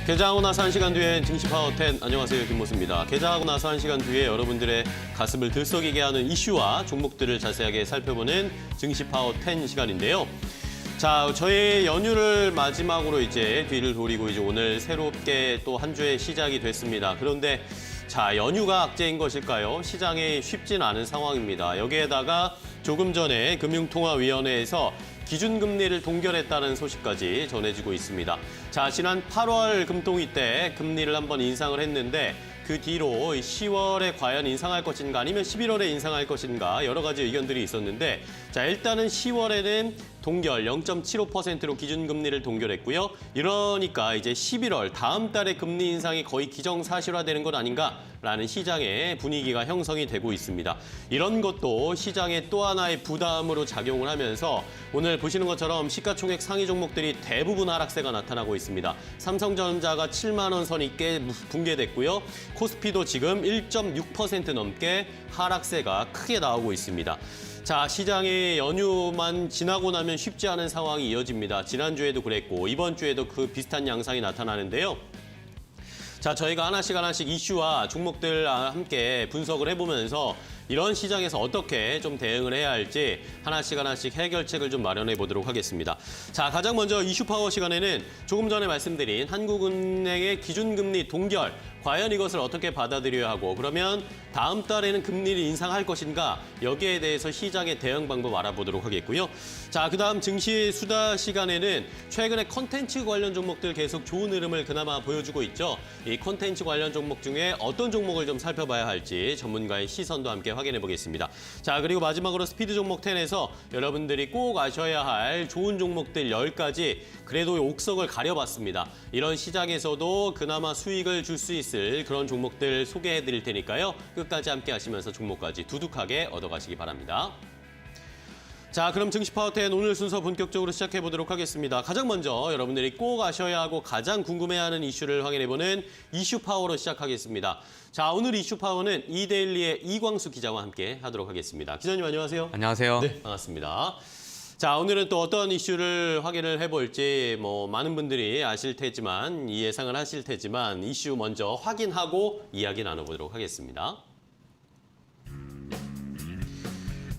개장하고 나서 1시간 뒤엔 증시 파워 10. 안녕하세요, 김모수입니다. 개장하고 나서 1시간 뒤에 여러분들의 가슴을 들썩이게 하는 이슈와 종목들을 자세하게 살펴보는 증시 파워 10 시간인데요. 자, 저희 연휴를 마지막으로 이제 뒤를 돌리고 이제 오늘 새롭게 또 한 주의 시작이 됐습니다. 그런데 자, 연휴가 악재인 것일까요? 시장이 쉽진 않은 상황입니다. 여기에다가 조금 전에 금융통화위원회에서 기준금리를 동결했다는 소식까지 전해지고 있습니다. 자, 지난 8월 금통위 때 금리를 한번 인상을 했는데 그 뒤로 10월에 과연 인상할 것인가 아니면 11월에 인상할 것인가 여러 가지 의견들이 있었는데 자, 일단은 10월에는 동결 0.75%로 기준금리를 동결했고요. 이러니까 이제 11월 다음 달에 금리 인상이 거의 기정사실화되는 것 아닌가라는 시장의 분위기가 형성이 되고 있습니다. 이런 것도 시장의 또 하나의 부담으로 작용을 하면서 오늘 보시는 것처럼 시가총액 상위 종목들이 대부분 하락세가 나타나고 있습니다. 삼성전자가 7만 원 선이 꽤 붕괴됐고요. 코스피도 지금 1.6% 넘게 하락세가 크게 나오고 있습니다. 자, 시장의 연휴만 지나고 나면 쉽지 않은 상황이 이어집니다. 지난주에도 그랬고 이번 주에도 그 비슷한 양상이 나타나는데요. 자, 저희가 하나씩 이슈와 종목들 함께 분석을 해보면서 이런 시장에서 어떻게 좀 대응을 해야 할지 하나씩 해결책을 좀 마련해 보도록 하겠습니다. 자, 가장 먼저 이슈 파워 시간에는 조금 전에 말씀드린 한국은행의 기준금리 동결, 과연 이것을 어떻게 받아들여야 하고 그러면 다음 달에는 금리를 인상할 것인가 여기에 대해서 시장의 대응 방법 알아보도록 하겠고요. 자, 그다음 증시 수다 시간에는 최근에 콘텐츠 관련 종목들 계속 좋은 흐름을 그나마 보여주고 있죠. 이 콘텐츠 관련 종목 중에 어떤 종목을 좀 살펴봐야 할지 전문가의 시선도 함께 확인해 보겠습니다. 자, 그리고 마지막으로 스피드 종목 10에서 여러분들이 꼭 아셔야 할 좋은 종목들 10가지 그래도 옥석을 가려봤습니다. 이런 시장에서도 그나마 수익을 줄 수 있을 그런 종목들 소개해 드릴 테니까요. 끝까지 함께 하시면서 종목까지 두둑하게 얻어가시기 바랍니다. 자, 그럼 증시 파워 10 오늘 순서 본격적으로 시작해 보도록 하겠습니다. 가장 먼저 여러분들이 꼭 아셔야 하고 가장 궁금해하는 이슈를 확인해보는 이슈 파워로 시작하겠습니다. 자, 오늘 이슈 파워는 이데일리의 이광수 기자와 함께 하도록 하겠습니다. 기자님 안녕하세요. 안녕하세요. 네, 반갑습니다. 자, 오늘은 또 어떤 이슈를 확인을 해볼지 많은 분들이 아실 테지만 이 예상을 하실 테지만 이슈 먼저 확인하고 이야기 나눠보도록 하겠습니다.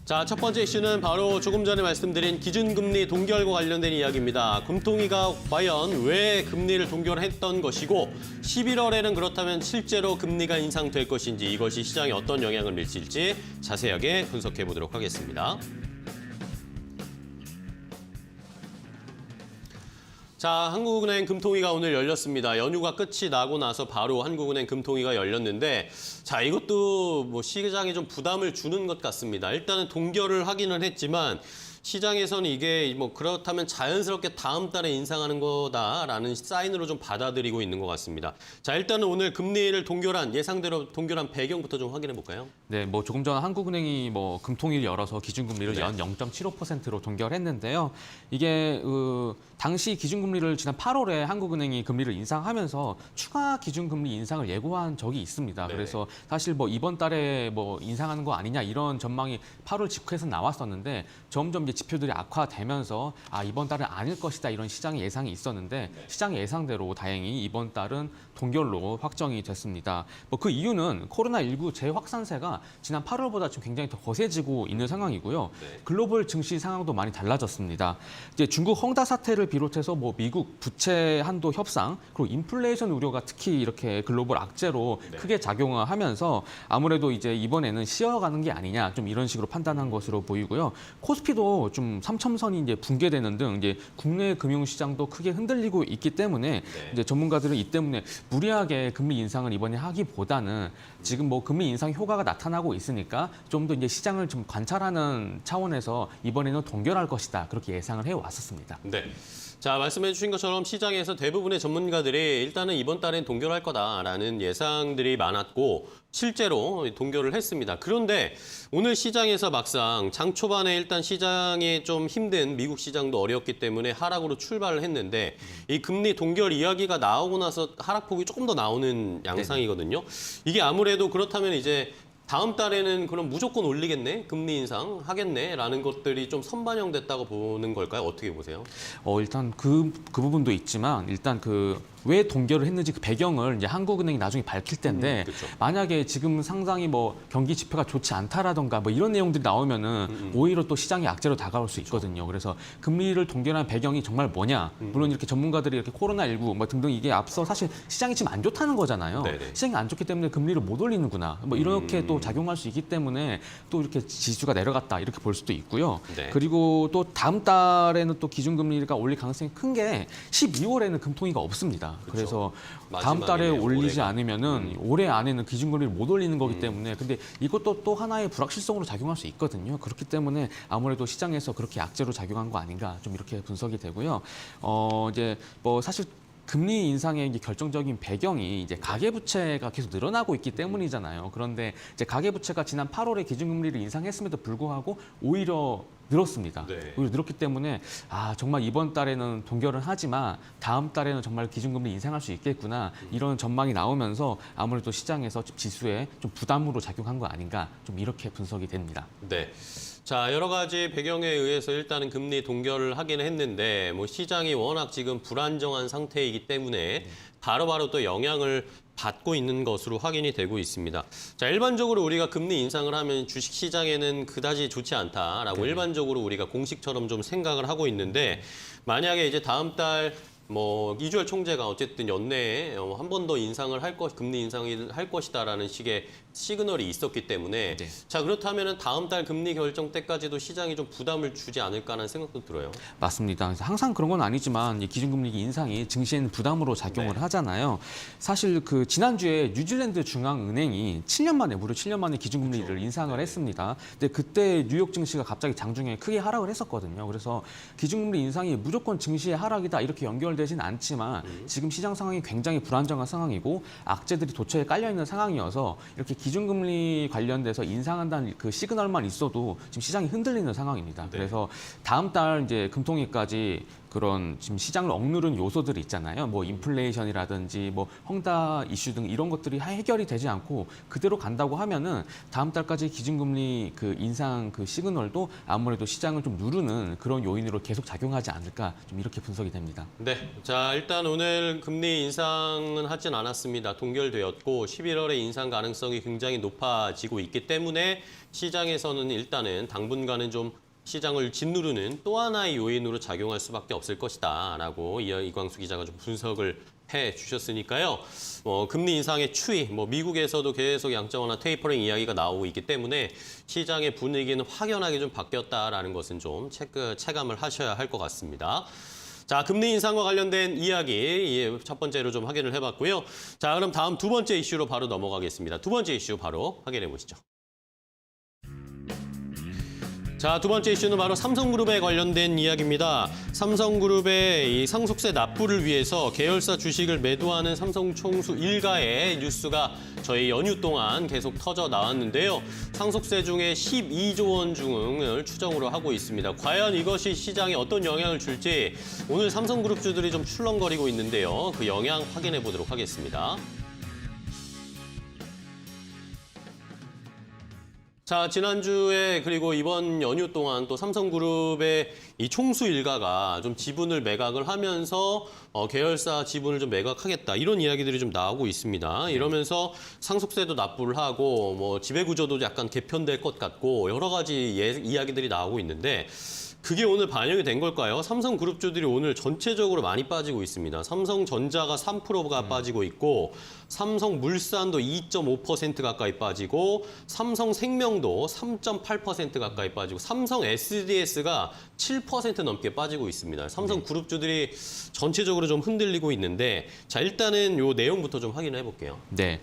자, 첫 번째 이슈는 바로 조금 전에 말씀드린 기준금리 동결과 관련된 이야기입니다. 금통위가 과연 왜 금리를 동결했던 것이고 11월에는 그렇다면 실제로 금리가 인상될 것인지 이것이 시장에 어떤 영향을 미칠지 자세하게 분석해 보도록 하겠습니다. 자, 한국은행 금통위가 오늘 열렸습니다. 연휴가 끝이 나고 나서 바로 한국은행 금통위가 열렸는데 자, 이것도 시장에 좀 부담을 주는 것 같습니다. 일단은 동결을 하기는 했지만 시장에서는 이게 그렇다면 자연스럽게 다음 달에 인상하는 거다라는 사인으로 좀 받아들이고 있는 것 같습니다. 자, 일단은 오늘 금리를 동결한 예상대로 동결한 배경부터 좀 확인해 볼까요? 네, 조금 전 한국은행이 금통위를 열어서 기준금리를 연 0.75%로 동결했는데요. 이게 당시 기준금리를 지난 8월에 한국은행이 금리를 인상하면서 추가 기준금리 인상을 예고한 적이 있습니다. 네. 그래서 사실 이번 달에 인상하는 거 아니냐 이런 전망이 8월 직후에서 나왔었는데 점점 이제 지표들이 악화되면서 이번 달은 아닐 것이다 이런 시장의 예상이 있었는데 시장의 예상대로 다행히 이번 달은 동결로 확정이 됐습니다. 그 이유는 코로나19 재확산세가 지난 8월보다 지금 굉장히 더 거세지고 있는 상황이고요. 네. 글로벌 증시 상황도 많이 달라졌습니다. 이제 중국 헝다 사태를 비롯해서 미국 부채 한도 협상 그리고 인플레이션 우려가 특히 이렇게 글로벌 악재로 크게 작용을 하면서 아무래도 이제 이번에는 쉬어가는 게 아니냐 좀 이런 식으로 판단한 것으로 보이고요. 코스피도 좀 3첨선이 이제 붕괴되는 등 이제 국내 금융시장도 크게 흔들리고 있기 때문에 이제 전문가들은 이 때문에 무리하게 금리 인상을 이번에 하기보다는 지금 금리 인상 효과가 나타나고 있으니까 좀 더 이제 시장을 좀 관찰하는 차원에서 이번에는 동결할 것이다 그렇게 예상을 해왔었습니다. 네. 자, 말씀해 주신 것처럼 시장에서 대부분의 전문가들이 일단은 이번 달엔 동결할 거다라는 예상들이 많았고 실제로 동결을 했습니다. 그런데 오늘 시장에서 막상 장 초반에 일단 시장이 좀 힘든 미국 시장도 어렵기 때문에 하락으로 출발을 했는데 이 금리 동결 이야기가 나오고 나서 하락폭이 조금 더 나오는 양상이거든요. 이게 아무래도 그렇다면 이제 다음 달에는 그럼 무조건 올리겠네, 금리 인상 하겠네라는 것들이 좀 선반영됐다고 보는 걸까요? 어떻게 보세요? 일단 그 부분도 있지만 일단 왜 동결을 했는지 그 배경을 이제 한국은행이 나중에 밝힐 텐데 그렇죠. 만약에 지금 상당히 뭐 경기 지표가 좋지 않다라던가 뭐 이런 내용들이 나오면은 오히려 또 시장이 악재로 다가올 수 있거든요. 그래서 금리를 동결한 배경이 정말 뭐냐? 물론 이렇게 전문가들이 이렇게 코로나19 뭐 등등 이게 앞서 사실 시장이 지금 안 좋다는 거잖아요. 네네. 시장이 안 좋기 때문에 금리를 못 올리는구나. 뭐 이렇게 또 작용할 수 있기 때문에 또 이렇게 지수가 내려갔다 이렇게 볼 수도 있고요. 네. 그리고 또 다음 달에는 또 기준금리가 올릴 가능성이 큰 게 12월에는 금통위가 없습니다. 그렇죠. 그래서 다음 달에 마지막이네요, 올리지 올해가. 않으면은 올해 안에는 기준금리를 못 올리는 거기 때문에 근데 이것도 또 하나의 불확실성으로 작용할 수 있거든요. 그렇기 때문에 아무래도 시장에서 그렇게 악재로 작용한 거 아닌가 좀 이렇게 분석이 되고요. 이제 뭐 사실 금리 인상의 이제 결정적인 배경이 이제 가계부채가 계속 늘어나고 있기 때문이잖아요. 그런데 이제 가계부채가 지난 8월에 기준금리를 인상했음에도 불구하고 오히려 늘었습니다. 네. 오히려 늘었기 때문에 정말 이번 달에는 동결은 하지만 다음 달에는 정말 기준금리 인상할 수 있겠구나 이런 전망이 나오면서 아무래도 시장에서 지수에 좀 부담으로 작용한 거 아닌가 좀 이렇게 분석이 됩니다. 네. 자, 여러 가지 배경에 의해서 일단은 금리 동결을 하긴 했는데 뭐 시장이 워낙 지금 불안정한 상태이기 때문에 바로바로 또 영향을 받고 있는 것으로 확인이 되고 있습니다. 자, 일반적으로 우리가 금리 인상을 하면 주식 시장에는 그다지 좋지 않다라고 일반적으로 우리가 공식처럼 좀 생각을 하고 있는데 만약에 이제 다음 달 뭐 이주열 총재가 어쨌든 연내에 한 번 더 인상을 금리 인상을 할 것이다라는 식의 시그널이 있었기 때문에 네. 자 그렇다면은 다음 달 금리 결정 때까지도 시장이 좀 부담을 주지 않을까라는 생각도 들어요. 맞습니다. 그래서 항상 그런 건 아니지만 이 기준금리 인상이 증시에는 부담으로 작용을 네. 하잖아요. 사실 지난주에 뉴질랜드 중앙은행이 7년 만에 무려 7년 만에 기준금리를 그렇죠. 인상을 했습니다. 근데 그때 뉴욕 증시가 갑자기 장중에 크게 하락을 했었거든요. 그래서 기준금리 인상이 무조건 증시의 하락이다 이렇게 연결되진 않지만 지금 시장 상황이 굉장히 불안정한 상황이고 악재들이 도처에 깔려 있는 상황이어서 이렇게 기준금리 관련돼서 인상한다는 그 시그널만 있어도 지금 시장이 흔들리는 상황입니다. 네. 그래서 다음 달 이제 금통위까지 그런 지금 시장을 억누른 요소들이 있잖아요. 뭐 인플레이션이라든지 뭐 헝다 이슈 등 이런 것들이 해결이 되지 않고 그대로 간다고 하면은 다음 달까지 기준금리 인상 시그널도 아무래도 시장을 좀 누르는 그런 요인으로 계속 작용하지 않을까 좀 이렇게 분석이 됩니다. 네, 자 일단 오늘 금리 인상은 하진 않았습니다. 동결되었고 11월에 인상 가능성이 굉장히 높아지고 있기 때문에 시장에서는 일단은 당분간은 좀 시장을 짓누르는 또 하나의 요인으로 작용할 수밖에 없을 것이다라고 이광수 기자가 좀 분석을 해주셨으니까요. 금리 인상의 추이, 미국에서도 계속 양적 완화 테이퍼링 이야기가 나오고 있기 때문에 시장의 분위기는 확연하게 좀 바뀌었다라는 것은 좀 체감을 하셔야 할 것 같습니다. 자, 금리 인상과 관련된 이야기 첫 번째로 좀 확인을 해봤고요. 자, 그럼 다음 두 번째 이슈로 바로 넘어가겠습니다. 두 번째 이슈 바로 확인해 보시죠. 자, 두 번째 이슈는 바로 삼성그룹에 관련된 이야기입니다. 삼성그룹의 이 상속세 납부를 위해서 계열사 주식을 매도하는 삼성 총수 일가의 뉴스가 저희 연휴 동안 계속 터져 나왔는데요. 상속세 중에 12조 원 중을 추정으로 하고 있습니다. 과연 이것이 시장에 어떤 영향을 줄지 오늘 삼성그룹주들이 좀 출렁거리고 있는데요. 그 영향 확인해 보도록 하겠습니다. 자, 지난주에 그리고 이번 연휴 동안 또 삼성그룹의 이 총수 일가가 좀 지분을 매각을 하면서 계열사 지분을 좀 매각하겠다 이런 이야기들이 좀 나오고 있습니다. 이러면서 상속세도 납부를 하고 지배구조도 약간 개편될 것 같고 여러 가지 이야기들이 나오고 있는데 그게 오늘 반영이 된 걸까요? 삼성그룹주들이 오늘 전체적으로 많이 빠지고 있습니다. 삼성전자가 3%가 빠지고 있고 삼성물산도 2.5% 가까이 빠지고 삼성생명도 3.8% 가까이 빠지고 삼성 SDS가 7% 넘게 빠지고 있습니다. 삼성그룹주들이 전체적으로 좀 흔들리고 있는데 자 일단은 요 내용부터 좀 확인해 볼게요. 네,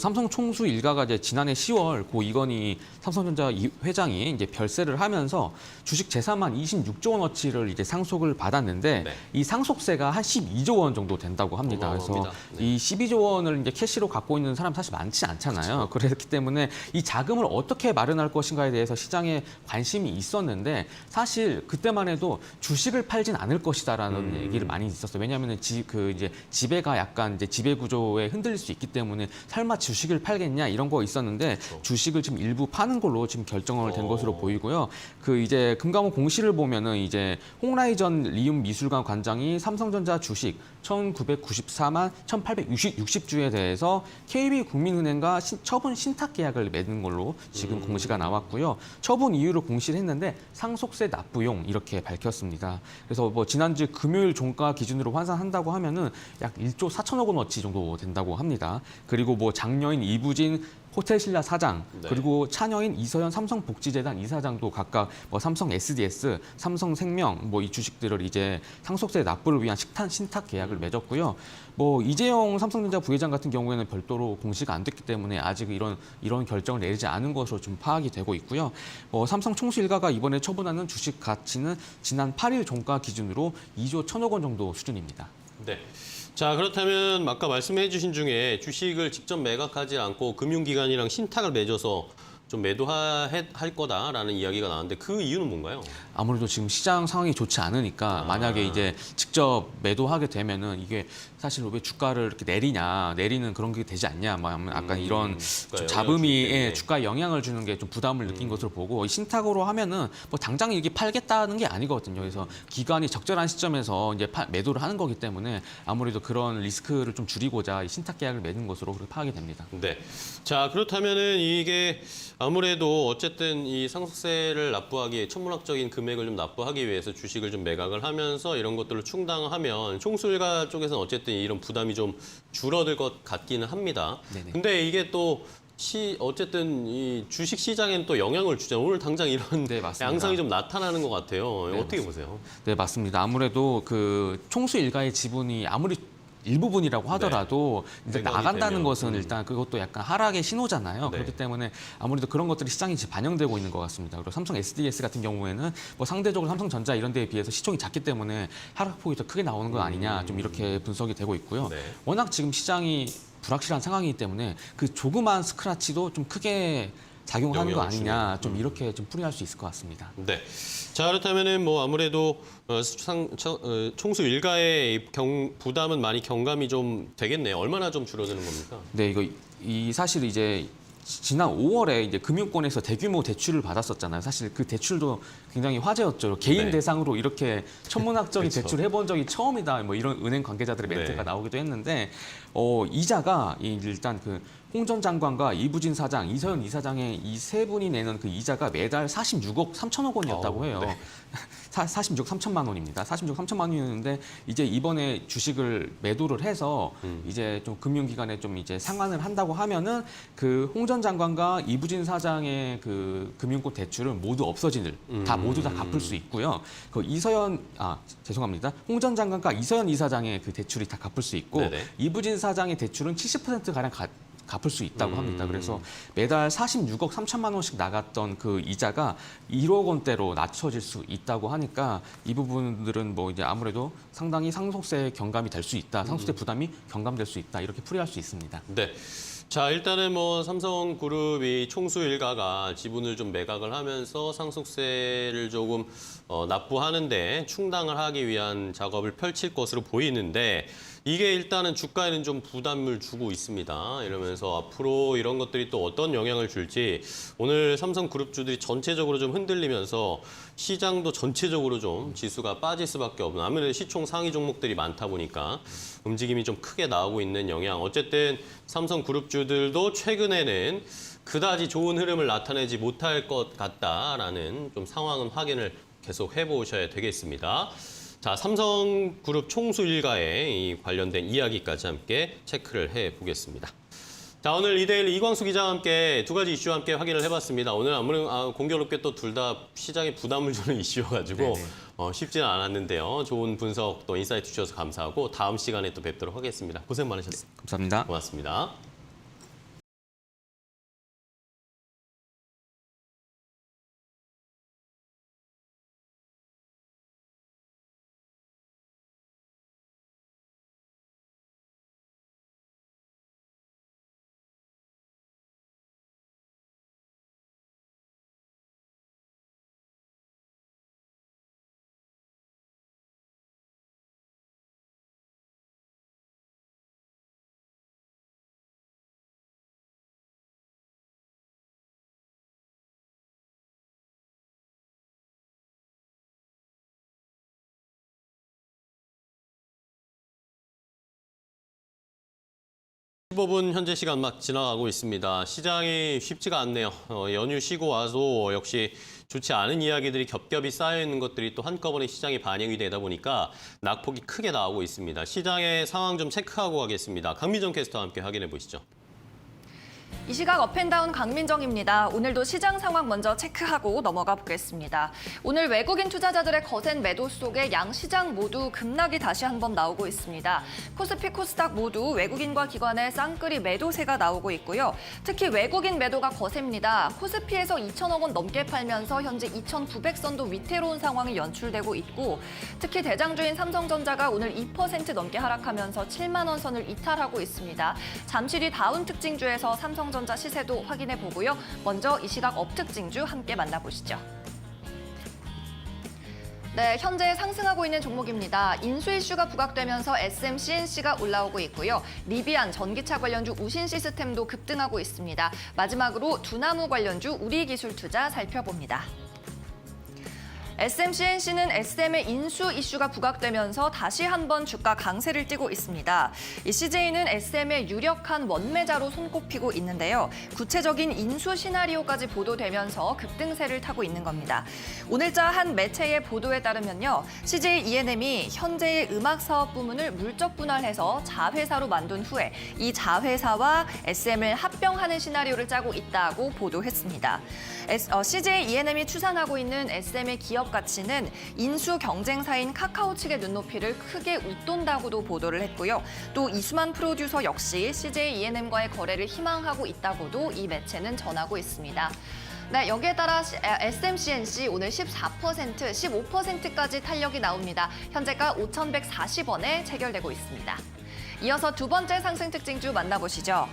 삼성 총수 일가가 이제 지난해 10월 고 이건희 삼성전자 회장이 이제 별세를 하면서 주식 재산 부담한 26조 원어치를 이제 상속을 받았는데 네. 이 상속세가 한 12조 원 정도 된다고 합니다. 그래서 어마어마합니다. 네. 이 12조 원을 이제 캐시로 갖고 있는 사람 사실 많지 않잖아요. 그렇기 때문에 이 자금을 어떻게 마련할 것인가에 대해서 시장에 관심이 있었는데 사실 그때만 해도 주식을 팔진 않을 것이다라는 얘기를 많이 있었어요. 왜냐하면 이제 지배가 약간 이제 지배 구조에 흔들릴 수 있기 때문에 설마 주식을 팔겠냐 이런 거 있었는데 주식을 지금 일부 파는 걸로 지금 결정을 된 것으로 보이고요. 그 이제 금감원 공시를 보면은 이제 홍라이전 리움 미술관 관장이 삼성전자 주식 1,994만 1,860주에 대해서 KB국민은행과 처분 신탁 계약을 맺은 걸로 지금 공시가 나왔고요. 처분 이유를 공시를 했는데 상속세 납부용 이렇게 밝혔습니다. 그래서 뭐 지난주 금요일 종가 기준으로 환산한다고 하면은 약 1조 4천억 원어치 정도 된다고 합니다. 그리고 뭐 장녀인 이부진 호텔신라 사장, 네. 그리고 차녀인 이서연 삼성복지재단 이사장도 각각 뭐 삼성 SDS, 삼성생명 뭐 이 주식들을 이제 상속세 납부를 위한 신탁 계약을 맺었고요. 뭐 이재용 삼성전자 부회장 같은 경우에는 별도로 공시가 안 됐기 때문에 아직 이런 결정을 내리지 않은 것으로 좀 파악이 되고 있고요. 삼성 총수 일가가 이번에 처분하는 주식 가치는 지난 8일 종가 기준으로 2조 1천억 원 정도 수준입니다. 네. 자, 그렇다면 아까 말씀해 주신 중에 주식을 직접 매각하지 않고 금융기관이랑 신탁을 맺어서 좀 매도할 거다라는 이야기가 나왔는데 그 이유는 뭔가요? 아무래도 지금 시장 상황이 좋지 않으니까 만약에 이제 직접 매도하게 되면은 이게 사실 왜 주가를 이렇게 내리는 그런 게 되지 않냐, 뭐 약간 이런 좀 잡음이 주가에 영향을 주는 게 좀 부담을 느낀 것으로 보고 신탁으로 하면은 뭐 당장 이게 팔겠다는 게 아니거든요. 그래서 기관이 적절한 시점에서 이제 매도를 하는 거기 때문에 아무래도 그런 리스크를 좀 줄이고자 이 신탁 계약을 맺은 것으로 그렇게 파악이 됩니다. 네. 자, 그렇다면은 이게 아무래도 어쨌든 이 상속세를 납부하기에 천문학적인 금액을 좀 납부하기 위해서 주식을 좀 매각을 하면서 이런 것들을 충당하면 총수일가 쪽에서는 어쨌든 이런 부담이 좀 줄어들 것 같기는 합니다. 네네. 근데 이게 또 어쨌든 이 주식 시장에는 또 영향을 주잖아요. 오늘 당장 이런 네, 맞습니다. 양상이 좀 나타나는 것 같아요. 네, 어떻게 맞습니다. 보세요? 네, 맞습니다. 아무래도 그 총수 일가의 지분이 아무리 일부분이라고 하더라도 이제 매각이 나간다는 되면, 것은 일단 그것도 약간 하락의 신호잖아요. 네. 그렇기 때문에 아무래도 그런 것들이 시장에 지금 반영되고 있는 것 같습니다. 그리고 삼성 SDS 같은 경우에는 뭐 상대적으로 삼성전자 이런 데에 비해서 시총이 작기 때문에 하락폭이 더 크게 나오는 거 아니냐 좀 이렇게 분석이 되고 있고요. 네. 워낙 지금 시장이 불확실한 상황이기 때문에 그 조그만 스크래치도 좀 크게 작용하는 거 영향을 아니냐 좀 이렇게 좀 풀이할 수 있을 것 같습니다. 네. 자, 그렇다면은 뭐 아무래도 총수 일가의 부담은 많이 경감이 좀 되겠네요. 얼마나 좀 줄어드는 겁니까? 네, 이 사실 이제 지난 5월에 이제 금융권에서 대규모 대출을 받았었잖아요. 사실 그 대출도 굉장히 화제였죠. 개인 네. 대상으로 이렇게 천문학적인 그렇죠. 대출을 해본 적이 처음이다. 뭐 이런 은행 관계자들의 멘트가 네. 나오기도 했는데 이자가 일단 그 홍 전 장관과 이부진 사장, 이서연 이사장의 이 세 분이 내는 그 이자가 매달 46억 3천억 원이었다고 해요. 네. 46억 3천만 원입니다. 46억 3천만 원이었는데 이제 이번에 주식을 매도를 해서 이제 좀 금융기관에 좀 이제 상환을 한다고 하면은 그 홍 전 장관과 이부진 사장의 그 금융권 대출은 모두 모두 다 갚을 수 있고요. 그 죄송합니다. 홍 전 장관과 이서연 이사장의 그 대출이 다 갚을 수 있고 네네. 이부진 사장의 대출은 70% 가량 갚을 수 있다고 합니다. 그래서 매달 46억 3천만 원씩 나갔던 그 이자가 1억 원대로 낮춰질 수 있다고 하니까 이 부분들은 뭐 이제 아무래도 상당히 상속세 경감이 될 수 있다. 상속세 부담이 경감될 수 있다. 이렇게 풀이할 수 있습니다. 네. 자, 일단은 뭐 삼성그룹이 총수 일가가 지분을 좀 매각을 하면서 상속세를 조금 납부하는데 충당을 하기 위한 작업을 펼칠 것으로 보이는데 이게 일단은 주가에는 좀 부담을 주고 있습니다. 이러면서 앞으로 이런 것들이 또 어떤 영향을 줄지 오늘 삼성그룹주들이 전체적으로 좀 흔들리면서 시장도 전체적으로 좀 지수가 빠질 수밖에 없는 아무래도 시총 상위 종목들이 많다 보니까 움직임이 좀 크게 나오고 있는 영향. 어쨌든 삼성그룹주들도 최근에는 그다지 좋은 흐름을 나타내지 못할 것 같다라는 좀 상황은 확인을 계속 해보셔야 되겠습니다. 자, 삼성그룹 총수 일가의 이 관련된 이야기까지 함께 체크를 해보겠습니다. 자, 오늘 이데일리 이광수 기자와 함께 두 가지 이슈와 함께 확인을 해봤습니다. 오늘 아무래도 공교롭게 또 둘 다 시장에 부담을 주는 이슈여가지고 쉽지는 않았는데요. 좋은 분석 또 인사이트 주셔서 감사하고 다음 시간에 또 뵙도록 하겠습니다. 고생 많으셨습니다. 감사합니다. 고맙습니다. 15분 현재 시간 막 지나가고 있습니다. 시장이 쉽지가 않네요. 연휴 쉬고 와서 역시 좋지 않은 이야기들이 겹겹이 쌓여있는 것들이 또 한꺼번에 시장에 반영이 되다 보니까 낙폭이 크게 나오고 있습니다. 시장의 상황 좀 체크하고 가겠습니다. 강미정 캐스터와 함께 확인해 보시죠. 이 시각 업앤다운 강민정입니다. 오늘도 시장 상황 먼저 체크하고 넘어가 보겠습니다. 오늘 외국인 투자자들의 거센 매도 속에 양 시장 모두 급락이 다시 한번 나오고 있습니다. 코스피, 코스닥 모두 외국인과 기관의 쌍끌이 매도세가 나오고 있고요. 특히 외국인 매도가 거셉니다. 코스피에서 2천억 원 넘게 팔면서 현재 2,900선도 위태로운 상황이 연출되고 있고 특히 대장주인 삼성전자가 오늘 2% 넘게 하락하면서 7만 원 선을 이탈하고 있습니다. 잠시 뒤 다운 특징주에서 삼성전자 시세도 확인해 보고요. 먼저 이 시각 업 특징주 함께 만나보시죠. 네, 현재 상승하고 있는 종목입니다. 인수 이슈가 부각되면서 SMCNC가 올라오고 있고요. 리비안 전기차 관련주 우신시스템도 급등하고 있습니다. 마지막으로 두나무 관련주 우리기술투자 살펴봅니다. SMCNC는 SM의 인수 이슈가 부각되면서 다시 한번 주가 강세를 띠고 있습니다. 이 CJ는 SM의 유력한 원매자로 손꼽히고 있는데요. 구체적인 인수 시나리오까지 보도되면서 급등세를 타고 있는 겁니다. 오늘자 한 매체의 보도에 따르면요. CJ E&M이 현재의 음악 사업 부문을 물적 분할해서 자회사로 만든 후에 이 자회사와 SM을 합병하는 시나리오를 짜고 있다고 보도했습니다. CJ E&M이 추산하고 있는 SM의 기업 가치는 인수 경쟁사인 카카오 측의 눈높이를 크게 웃돈다고도 보도를 했고요. 또 이수만 프로듀서 역시 CJ E&M과의 거래를 희망하고 있다고도 이 매체는 전하고 있습니다. 네, 여기에 따라 SMCNC 오늘 14%, 15%까지 탄력이 나옵니다. 현재가 5,140원에 체결되고 있습니다. 이어서 두 번째 상승 특징주 만나보시죠.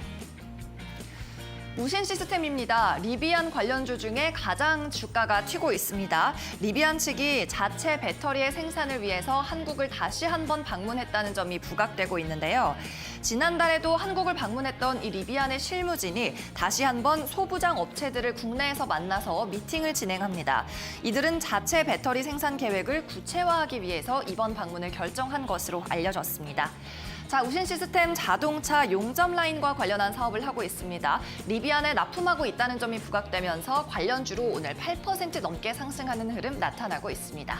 우신 시스템입니다. 리비안 관련주 중에 가장 주가가 튀고 있습니다. 리비안 측이 자체 배터리의 생산을 위해서 한국을 다시 한번 방문했다는 점이 부각되고 있는데요. 지난달에도 한국을 방문했던 이 리비안의 실무진이 다시 한번 소부장 업체들을 국내에서 만나서 미팅을 진행합니다. 이들은 자체 배터리 생산 계획을 구체화하기 위해서 이번 방문을 결정한 것으로 알려졌습니다. 자, 우신 시스템 자동차 용접 라인과 관련한 사업을 하고 있습니다. 리비안에 납품하고 있다는 점이 부각되면서 관련주로 오늘 8% 넘게 상승하는 흐름 나타나고 있습니다.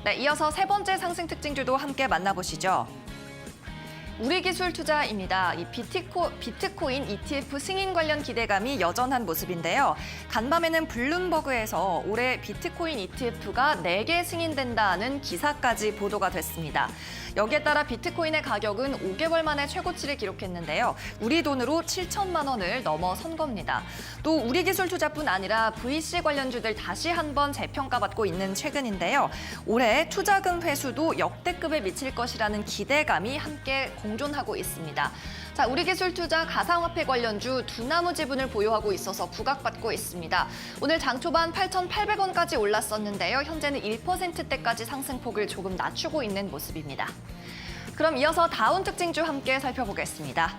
네, 이어서 세 번째 상승 특징주도 함께 만나보시죠. 우리기술투자입니다. 이 비트코인 ETF 승인 관련 기대감이 여전한 모습인데요. 간밤에는 블룸버그에서 올해 비트코인 ETF가 4개 승인된다는 기사까지 보도가 됐습니다. 여기에 따라 비트코인의 가격은 5개월 만에 최고치를 기록했는데요. 우리 돈으로 7천만 원을 넘어선 겁니다. 또 우리기술투자뿐 아니라 VC 관련주들 다시 한번 재평가받고 있는 최근인데요. 올해 투자금 회수도 역대급에 미칠 것이라는 기대감이 함께 공존하고 있습니다. 자, 우리기술투자 가상화폐 관련주 두나무 지분을 보유하고 있어서 부각받고 있습니다. 오늘 장 초반 8,800원까지 올랐었는데요. 현재는 1%대까지 상승폭을 조금 낮추고 있는 모습입니다. 그럼 이어서 다운 특징주 함께 살펴보겠습니다.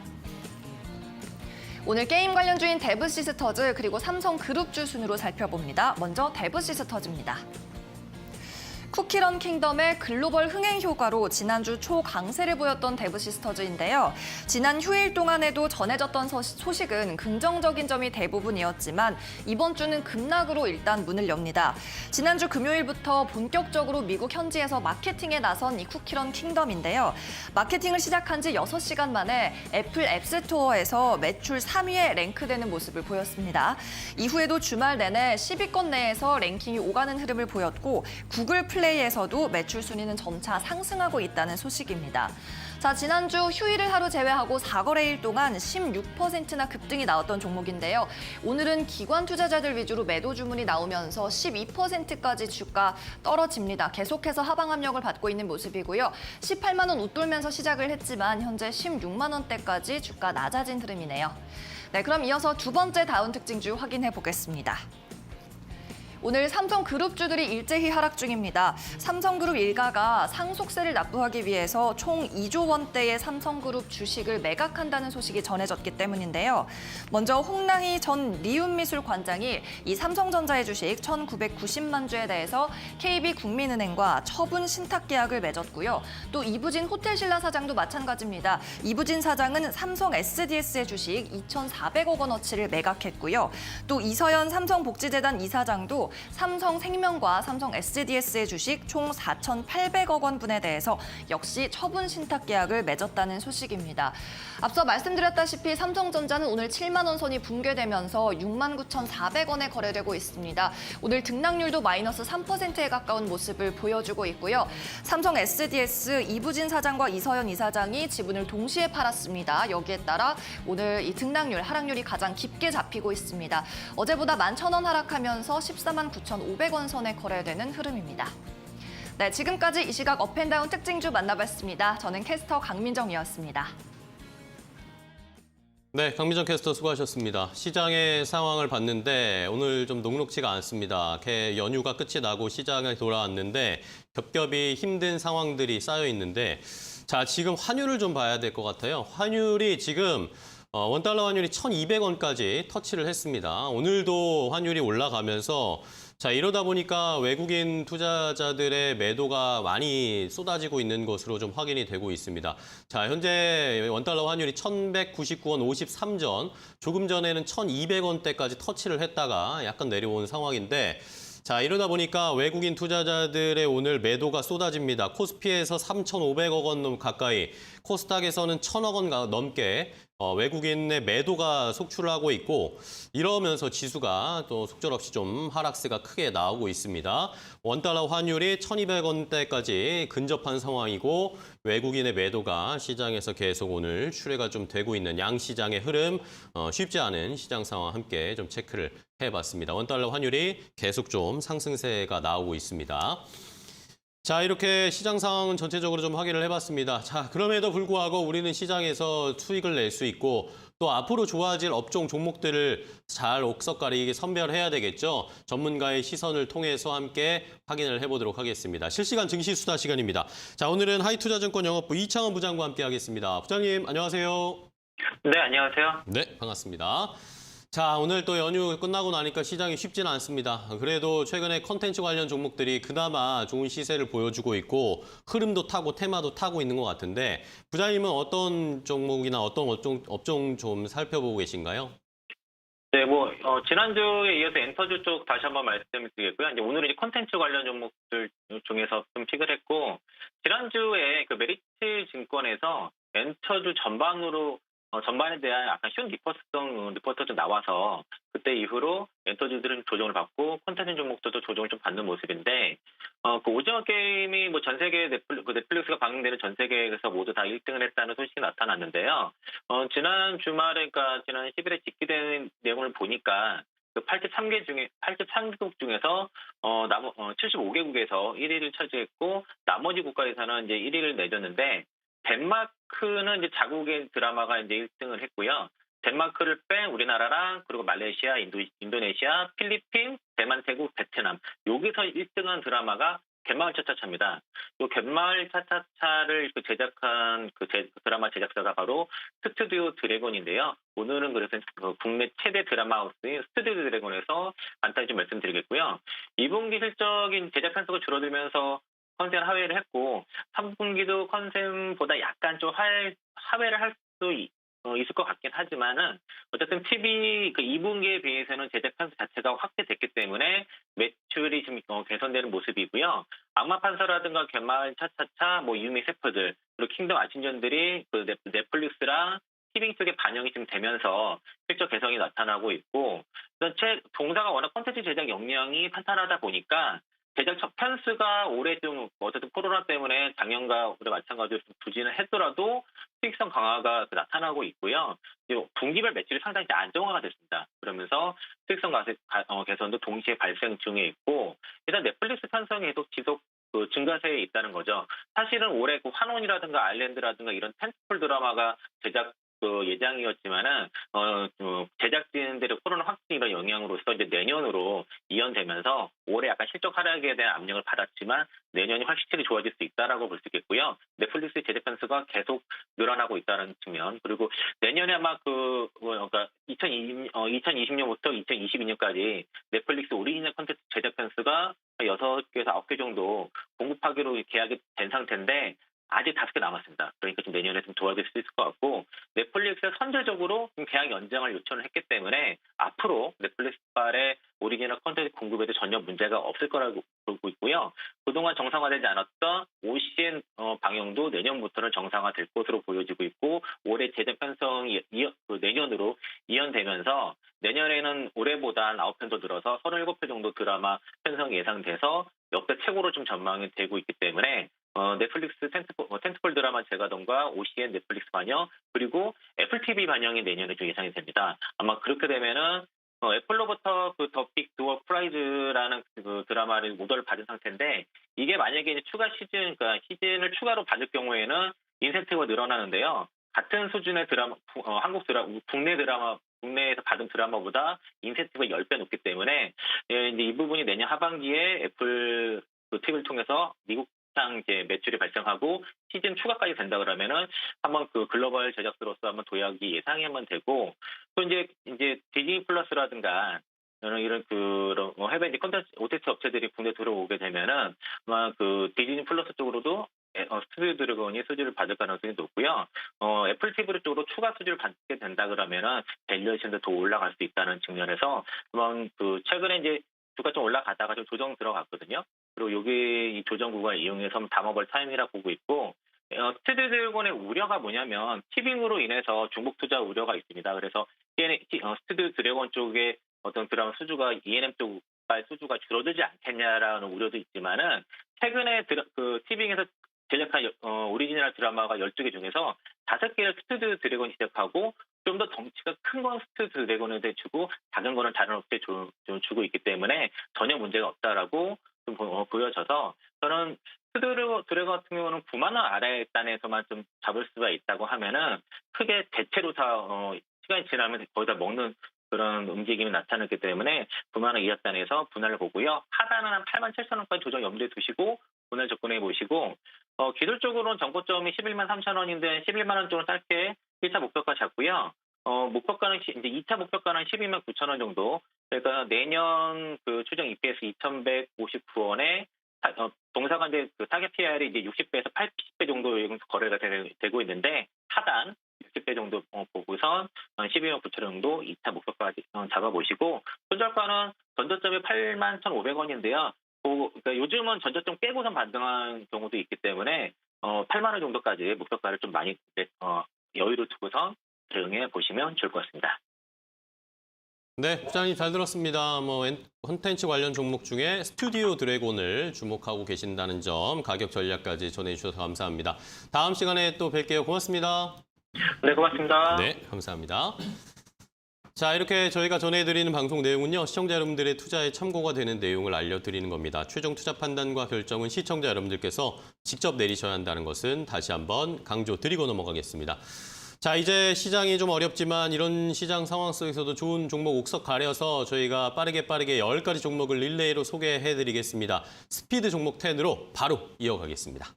오늘 게임 관련주인 데브시스터즈 그리고 삼성그룹주 순으로 살펴봅니다. 먼저 데브시스터즈입니다. 쿠키런 킹덤의 글로벌 흥행 효과로 지난주 초강세를 보였던 데브시스터즈인데요. 지난 휴일 동안에도 전해졌던 소식은 긍정적인 점이 대부분이었지만 이번 주는 급락으로 일단 문을 엽니다. 지난주 금요일부터 본격적으로 미국 현지에서 마케팅에 나선 이 쿠키런 킹덤인데요. 마케팅을 시작한 지 6시간 만에 애플 앱스토어에서 매출 3위에 랭크되는 모습을 보였습니다. 이후에도 주말 내내 10위권 내에서 랭킹이 오가는 흐름을 보였고 구글 플레이에서도 매출 순위는 점차 상승하고 있다는 소식입니다. 자, 지난주 휴일을 하루 제외하고 4거래일 동안 16%나 급등이 나왔던 종목인데요. 오늘은 기관 투자자들 위주로 매도 주문이 나오면서 12%까지 주가 떨어집니다. 계속해서 하방 압력을 받고 있는 모습이고요. 18만 원 웃돌면서 시작을 했지만 현재 16만 원대까지 주가 낮아진 흐름이네요. 네, 그럼 이어서 두 번째 다운 특징주 확인해 보겠습니다. 오늘 삼성그룹주들이 일제히 하락 중입니다. 삼성그룹 일가가 상속세를 납부하기 위해서 총 2조 원대의 삼성그룹 주식을 매각한다는 소식이 전해졌기 때문인데요. 먼저 홍랑희 전 리움미술 관장이 이 삼성전자의 주식 1,990만 주에 대해서 KB국민은행과 처분 신탁 계약을 맺었고요. 또 이부진 호텔신라 사장도 마찬가지입니다. 이부진 사장은 삼성 SDS의 주식 2,400억 원어치를 매각했고요. 또 이서연 삼성복지재단 이사장도 삼성생명과 삼성 SDS의 주식 총 4,800억 원 분에 대해서 역시 처분 신탁 계약을 맺었다는 소식입니다. 앞서 말씀드렸다시피 삼성전자는 오늘 7만 원 선이 붕괴되면서 69,400원에 거래되고 있습니다. 오늘 등락률도 마이너스 3%에 가까운 모습을 보여주고 있고요. 삼성 SDS 이부진 사장과 이서연 이사장이 지분을 동시에 팔았습니다. 여기에 따라 오늘 이 등락률, 하락률이 가장 깊게 잡히고 있습니다. 어제보다 11,000원 하락하면서 14만 9,500원 선에 거래되는 흐름입니다. 네, 지금까지 이 시각 업앤다운 특징주 만나봤습니다. 저는 캐스터 강민정이었습니다. 네, 강민정 캐스터 수고하셨습니다. 시장의 상황을 봤는데 오늘 좀 녹록지가 않습니다. 연휴가 끝이 나고 시장에 돌아왔는데 겹겹이 힘든 상황들이 쌓여 있는데 자, 지금 환율을 좀 봐야 될 것 같아요. 환율이 지금 원달러 환율이 1,200원까지 터치를 했습니다. 오늘도 환율이 올라가면서 자, 이러다 보니까 외국인 투자자들의 매도가 많이 쏟아지고 있는 것으로 좀 확인이 되고 있습니다. 자, 현재 원달러 환율이 1,199원 53전, 조금 전에는 1,200원대까지 터치를 했다가 약간 내려온 상황인데 자, 이러다 보니까 외국인 투자자들의 오늘 매도가 쏟아집니다. 코스피에서 3,500억 원 가까이, 코스닥에서는 1,000억 원 넘게 외국인의 매도가 속출을 하고 있고 이러면서 지수가 또 속절없이 좀 하락세가 크게 나오고 있습니다. 원달러 환율이 1,200원대까지 근접한 상황이고 외국인의 매도가 시장에서 계속 오늘 출회가 좀 되고 있는 양시장의 흐름, 쉽지 않은 시장 상황 함께 좀 체크를 해봤습니다. 원달러 환율이 계속 좀 상승세가 나오고 있습니다. 자, 이렇게 시장 상황은 전체적으로 좀 확인을 해봤습니다. 자, 그럼에도 불구하고 우리는 시장에서 수익을 낼 수 있고 또 앞으로 좋아질 업종 종목들을 잘 옥석가리게 선별해야 되겠죠. 전문가의 시선을 통해서 함께 확인을 해보도록 하겠습니다. 실시간 증시 수다 시간입니다. 자, 오늘은 하이투자증권 영업부 이창원 부장과 함께 하겠습니다. 부장님, 안녕하세요. 네, 안녕하세요. 네, 반갑습니다. 자, 오늘 또 연휴 끝나고 나니까 시장이 쉽지는 않습니다. 그래도 최근에 컨텐츠 관련 종목들이 그나마 좋은 시세를 보여주고 있고 흐름도 타고 테마도 타고 있는 것 같은데 부장님은 어떤 종목이나 어떤 업종 좀 살펴보고 계신가요? 네, 지난주에 이어서 엔터주 쪽 다시 한번 말씀을 드리겠고요. 이제 오늘은 이제 컨텐츠 관련 종목들 중에서 좀 픽을 했고, 지난주에 그 메리츠 증권에서 엔터주 전반에 대한 약간 쉬운 리포트가 좀 나와서 그때 이후로 엔터주들은 조정을 받고 콘텐츠 종목들도 조정을 좀 받는 모습인데 그 오징어 게임이 전 세계 넷플릭스가 방영되는 전 세계에서 모두 다 1등을 했다는 소식이 나타났는데요. 지난 주말에 그러니까 지난 10일에 집계된 내용을 보니까 그 83개국 중에서 75개국에서 1위를 차지했고 나머지 국가에서는 이제 1위를 내줬는데 덴마크는 이제 자국의 드라마가 이제 1등을 했고요. 덴마크를 뺀 우리나라랑 그리고 말레이시아, 인도네시아, 필리핀, 대만, 태국, 베트남 여기서 1등한 드라마가 갯마을 차차차입니다. 이 갯마을 차차차를 제작한 드라마 제작사가 바로 스튜디오 드래곤인데요. 오늘은 그래서 국내 최대 드라마 하우스인 스튜디오 드래곤에서 간단히 좀 말씀드리겠고요. 2분기 실적인 제작 편수가 줄어들면서 컨센 하회를 했고 3분기도 컨센보다 약간 좀 하회를 할 수 있을 것 같긴 하지만은 어쨌든 TV 그 2분기에 비해서는 제작 편수 자체가 확대됐기 때문에 매출이 좀 개선되는 모습이고요. 악마 판서라든가 갯마을 차차차, 유미 세포들 그리고 킹덤 아신전들이 그 넷플릭스랑 티빙 쪽에 반영이 좀 되면서 실적 개선이 나타나고 있고 동사가 워낙 콘텐츠 제작 역량이 탄탄하다 보니까 제작 첫 편수가 올해 좀 어쨌든 코로나 때문에 작년과 올해 마찬가지로 좀 부진을 했더라도 수익성 강화가 나타나고 있고요. 분기별 매출이 상당히 안정화가 됐습니다. 그러면서 수익성 개선도 동시에 발생 중에 있고 일단 넷플릭스 편성이 계속 지속 증가세에 있다는 거죠. 사실은 올해 환원이라든가 아일랜드라든가 이런 텐트폴 드라마가 제작 그 예정이었지만은 제작진들의 코로나 확진 이런 영향으로서 이제 내년으로 이연되면서 올해 약간 실적 하락에 대한 압력을 받았지만 내년이 확실히 좋아질 수 있다라고 볼 수 있겠고요. 넷플릭스 제작 편수가 계속 늘어나고 있다는 측면, 그리고 내년에 아마 그러니까 2020년부터 2022년까지 넷플릭스 오리지널 콘텐츠 제작 편수가 6개에서 9개 정도 공급하기로 계약이 된 상태인데 아직 5개 남았습니다. 그러니까 좀 내년에 좀 도와줄 수 있을 것 같고, 넷플릭스가 선제적으로 좀 계약 연장을 요청을 했기 때문에 앞으로 넷플릭스발의 오리지널 콘텐츠 공급에도 전혀 문제가 없을 거라고 보고 있고요. 그동안 정상화되지 않았던 OCN 방영도 내년부터는 정상화될 것으로 보여지고 있고, 올해 제작 편성이 내년으로 이연되면서 내년에는 올해보다 9편 더 늘어서 37편 정도 드라마 편성이 예상돼서 역대 최고로 좀 전망이 되고 있기 때문에 넷플릭스 텐트폴 드라마 재가동과 OCN 넷플릭스 반영, 그리고 애플 TV 반영이 내년에 좀 예상이 됩니다. 아마 그렇게 되면은 애플로부터 그 더 빅 드워 프라이즈라는 그 드라마를 오더를 받은 상태인데, 이게 만약에 이제 추가 시즌, 그러니까 시즌을 추가로 받을 경우에는 인센티브가 늘어나는데요. 같은 수준의 드라마, 국내에서 받은 드라마보다 인센티브가 10배 높기 때문에 이제 이 부분이 내년 하반기에 애플 TV를 통해서 미국상 이제 매출이 발생하고 시즌 추가까지 된다 그러면은 한번 그 글로벌 제작사로서 한번 도약이 예상이 한번 되고, 또 이제 디즈니 플러스라든가 이런 해외 이제 콘텐츠 OTT 업체들이 국내 들어오게 되면은 아마 그 디즈니 플러스 쪽으로도 스튜디오 드래곤이 수주를 받을 가능성이 높고요. 애플 TV 쪽으로 추가 수주를 받게 된다 그러면은 밸류에이션도 더 올라갈 수 있다는 측면에서 한번 최근에 이제 주가 좀 올라가다가 좀 조정 들어갔거든요. 그리고 여기 이 조정 구간을 이용해서 한번 담아볼 타임이라 보고 있고, 스튜디오 드래곤의 우려가 뭐냐면 티빙으로 인해서 중복 투자 우려가 있습니다. 그래서 스튜디오 드래곤 쪽에 어떤 드라마 수주가 ENM 쪽 수주가 줄어들지 않겠냐라는 우려도 있지만은, 최근에 티빙에서 제작한 오리지널 드라마가 12개 중에서 5개를 스튜디오 드래곤이 제작하고 좀 더 덩치가 큰 건 스튜디오 드래곤에 주고 작은 거는 다른 업체에 주고 있기 때문에 전혀 문제가 없다라고 좀 보여져서, 저는 스튜디오 드래곤 같은 경우는 9만 원 아래 단에서만 좀 잡을 수가 있다고 하면은 크게 대체로 다 시간이 지나면 거의 다 먹는 그런 움직임이 나타났기 때문에 9만 원 이하 단에서 분할을 보고요. 하단은 한 8만 7천 원까지 조정 염두에 두시고 분할 접근해 보시고, 기술적으로는 정고점이 11만 3천 원인데 11만 원 쪽으로 짧게 1차 목표가 잡고요. 목표가는 이제 2차 목표가는 12만 9천 원 정도. 그러니까 내년 그 추정 EPS 2,159원에 동사관제 그 타겟 PR이 이제 60배에서 80배 정도 거래가 되고 있는데, 하단 60배 정도 보고선 12만 9천 원 정도 2차 목표까지 잡아보시고, 손절가는 전저점이 8만 1,500원인데요. 그러니까 요즘은 전저점 깨고선 반등한 경우도 있기 때문에 8만 원 정도까지 목표가를 좀 많이 여유를 두고선 대응해 보시면 좋을 것 같습니다. 네, 부장님 잘 들었습니다. 콘텐츠 관련 종목 중에 스튜디오 드래곤을 주목하고 계신다는 점, 가격 전략까지 전해주셔서 감사합니다. 다음 시간에 또 뵐게요. 고맙습니다. 네, 고맙습니다. 네, 감사합니다. 자, 이렇게 저희가 전해드리는 방송 내용은요, 시청자 여러분들의 투자에 참고가 되는 내용을 알려드리는 겁니다. 최종 투자 판단과 결정은 시청자 여러분들께서 직접 내리셔야 한다는 것은 다시 한번 강조드리고 넘어가겠습니다. 자, 이제 시장이 좀 어렵지만 이런 시장 상황 속에서도 좋은 종목 옥석 가려서 저희가 빠르게 10가지 종목을 릴레이로 소개해드리겠습니다. 스피드 종목 10으로 바로 이어가겠습니다.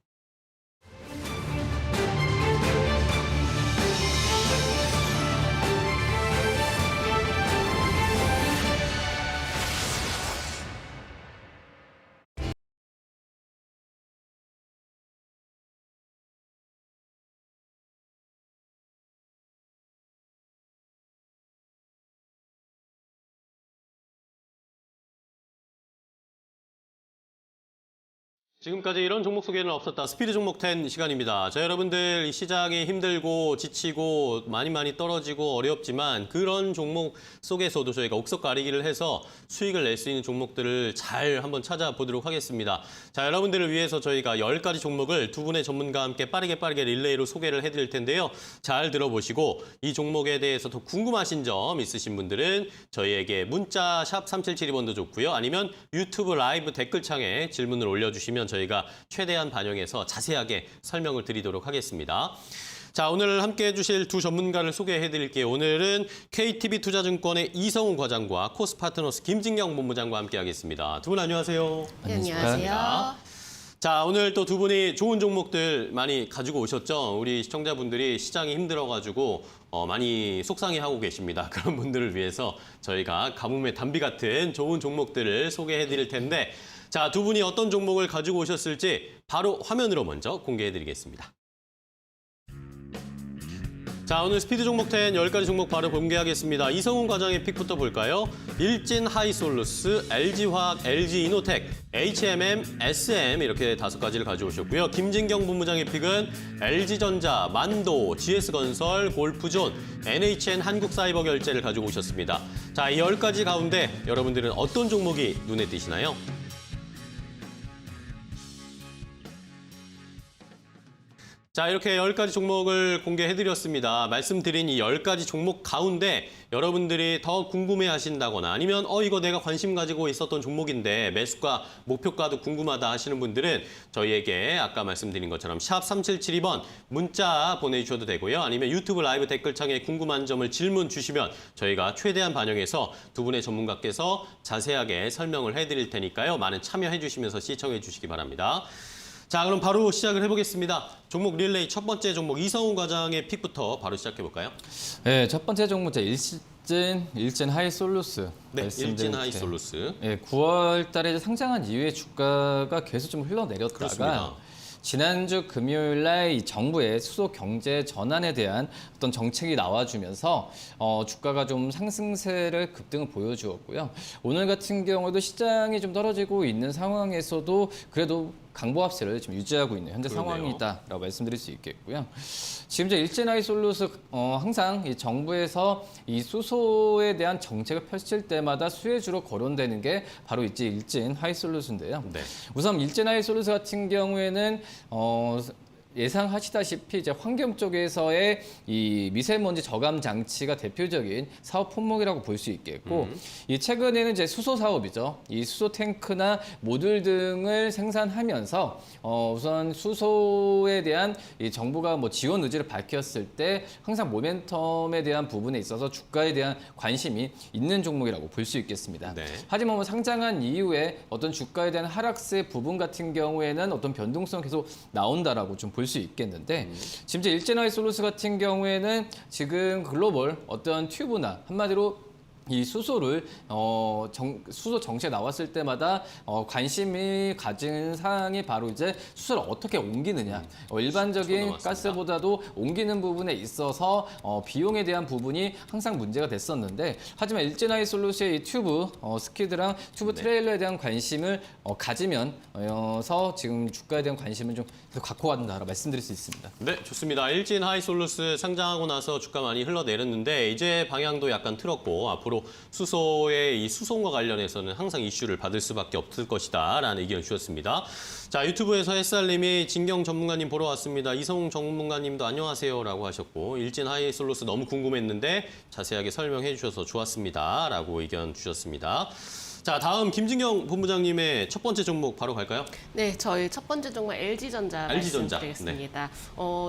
지금까지 이런 종목 소개는 없었다. 스피드 종목 10 시간입니다. 자, 여러분들 이 시장이 힘들고 지치고 많이 떨어지고 어렵지만 그런 종목 속에서도 저희가 옥석 가리기를 해서 수익을 낼 수 있는 종목들을 잘 한번 찾아보도록 하겠습니다. 자, 여러분들을 위해서 저희가 10가지 종목을 두 분의 전문가와 함께 빠르게 릴레이로 소개를 해드릴 텐데요. 잘 들어보시고 이 종목에 대해서 더 궁금하신 점 있으신 분들은 저희에게 문자 샵 3772번도 좋고요. 아니면 유튜브 라이브 댓글창에 질문을 올려주시면 저희가 최대한 반영해서 자세하게 설명을 드리도록 하겠습니다. 자, 오늘 함께 해주실 두 전문가를 소개해드릴게요. 오늘은 KTB투자증권의 이성훈 과장과 코스파트너스 김진경 본부장과 함께하겠습니다. 두 분 안녕하세요. 네, 안녕하세요. 자, 오늘 또 두 분이 좋은 종목들 많이 가지고 오셨죠? 우리 시청자분들이 시장이 힘들어가지고 많이 속상해하고 계십니다. 그런 분들을 위해서 저희가 가뭄의 단비 같은 좋은 종목들을 소개해드릴 텐데, 자, 두 분이 어떤 종목을 가지고 오셨을지 바로 화면으로 먼저 공개해드리겠습니다. 자, 오늘 스피드 종목 10 10가지 종목 바로 공개하겠습니다. 이성훈 과장의 픽부터 볼까요? 일진 하이솔루스, LG화학, LG이노텍, HMM, SM 이렇게 5가지를 가져오셨고요. 김진경 본부장의 픽은 LG전자, 만도, GS건설, 골프존, NHN 한국사이버결제를 가지고 오셨습니다. 자, 이 10가지 가운데 여러분들은 어떤 종목이 눈에 띄시나요? 자, 이렇게 10가지 종목을 공개해드렸습니다. 말씀드린 이 10가지 종목 가운데 여러분들이 더 궁금해하신다거나 아니면 이거 내가 관심 가지고 있었던 종목인데 매수가, 목표가도 궁금하다 하시는 분들은 저희에게 아까 말씀드린 것처럼 샵 3772번 문자 보내주셔도 되고요. 아니면 유튜브 라이브 댓글창에 궁금한 점을 질문 주시면 저희가 최대한 반영해서 두 분의 전문가께서 자세하게 설명을 해드릴 테니까요. 많은 참여해 주시면서 시청해 주시기 바랍니다. 자, 그럼 바로 시작을 해보겠습니다. 종목 릴레이 첫 번째 종목 이성훈 과장의 픽부터 바로 시작해볼까요? 네, 첫 번째 종목 일진 하이솔루스. 네, 일진 하이솔루스. 네, 9월 달에 상장한 이후에 주가가 계속 좀 흘러내렸다가 그렇습니다. 지난주 금요일 날 이 정부의 수소 경제 전환에 대한 어떤 정책이 나와주면서 주가가 좀 상승세를 급등을 보여주었고요. 오늘 같은 경우도 시장이 좀 떨어지고 있는 상황에서도 그래도 강보합세를 지금 유지하고 있는 현재 그러네요. 상황이다라고 말씀드릴 수 있겠고요. 지금 이제 일진하이솔루스 항상 이 정부에서 이 수소에 대한 정책을 펼칠 때마다 수혜주로 거론되는 게 바로 이제 일진하이솔루스인데요. 네. 우선 일진하이솔루스 같은 경우에는 예상하시다시피 이제 환경 쪽에서의 이 미세먼지 저감 장치가 대표적인 사업 품목이라고 볼 수 있겠고, 이 최근에는 이제 수소 사업이죠. 이 수소 탱크나 모듈 등을 생산하면서 우선 수소에 대한 이 정부가 뭐 지원 의지를 밝혔을 때 항상 모멘텀에 대한 부분에 있어서 주가에 대한 관심이 있는 종목이라고 볼 수 있겠습니다. 네. 하지만 뭐 상장한 이후에 어떤 주가에 대한 하락세 부분 같은 경우에는 어떤 변동성 계속 나온다라고 좀 볼 수 있겠는데, 지금 이제 일진하이솔루스 같은 경우에는 지금 글로벌 어떤 튜브나 한마디로 이 수소를 수소 정책 나왔을 때마다 관심이 가진 사항이 바로 이제 수소를 어떻게 옮기느냐. 일반적인 넘어갔습니다. 가스보다도 옮기는 부분에 있어서 비용에 대한 부분이 항상 문제가 됐었는데, 하지만 일진하이솔루스의 이 튜브 스키드랑 튜브 트레일러에 대한 관심을 가지면서 지금 주가에 대한 관심을 좀 계속 갖고 간다라고 말씀드릴 수 있습니다. 네, 좋습니다. 일진 하이솔루스 상장하고 나서 주가 많이 흘러내렸는데 이제 방향도 약간 틀었고 앞으로 수소의 이 수송과 관련해서는 항상 이슈를 받을 수밖에 없을 것이다 라는 의견 주셨습니다. 자, 유튜브에서 햇살님이 진경 전문가님 보러 왔습니다. 이성웅 전문가님도 안녕하세요 라고 하셨고, 일진 하이솔루스 너무 궁금했는데 자세하게 설명해 주셔서 좋았습니다 라고 의견 주셨습니다. 자, 다음 김진경 본부장님의 첫 번째 종목 바로 갈까요? 네, 저희 첫 번째 종목 LG전자 LG전자. 말씀드리겠습니다.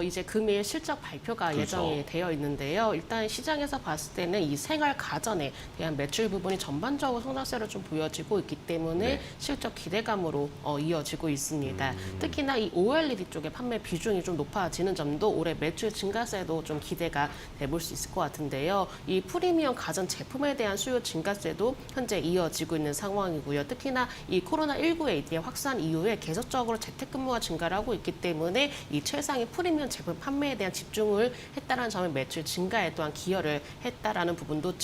이제 금일 실적 발표가 그렇죠. 예정이 되어 있는데요. 일단 시장에서 봤을 때는 이 생활 가전에 대한 매출 부분이 전반적으로 성장세를 좀 보여지고 있기 때문에 네. 실적 기대감으로 이어지고 있습니다. 특히나 이 OLED 쪽의 판매 비중이 좀 높아지는 점도 올해 매출 증가세도 좀 기대가 돼볼 수 있을 것 같은데요. 이 프리미엄 가전 제품에 대한 수요 증가세도 현재 이어지고 있는 상황이고요. 특히나 이 코로나19의 이제 확산 이후에 계속적으로 재택근무가 증가를 하고 있기 때문에 이 최상위 프리미엄 제품 판매에 대한 집중을 했다는 점에 매출 증가에 또한 기여를 했다라는 부분도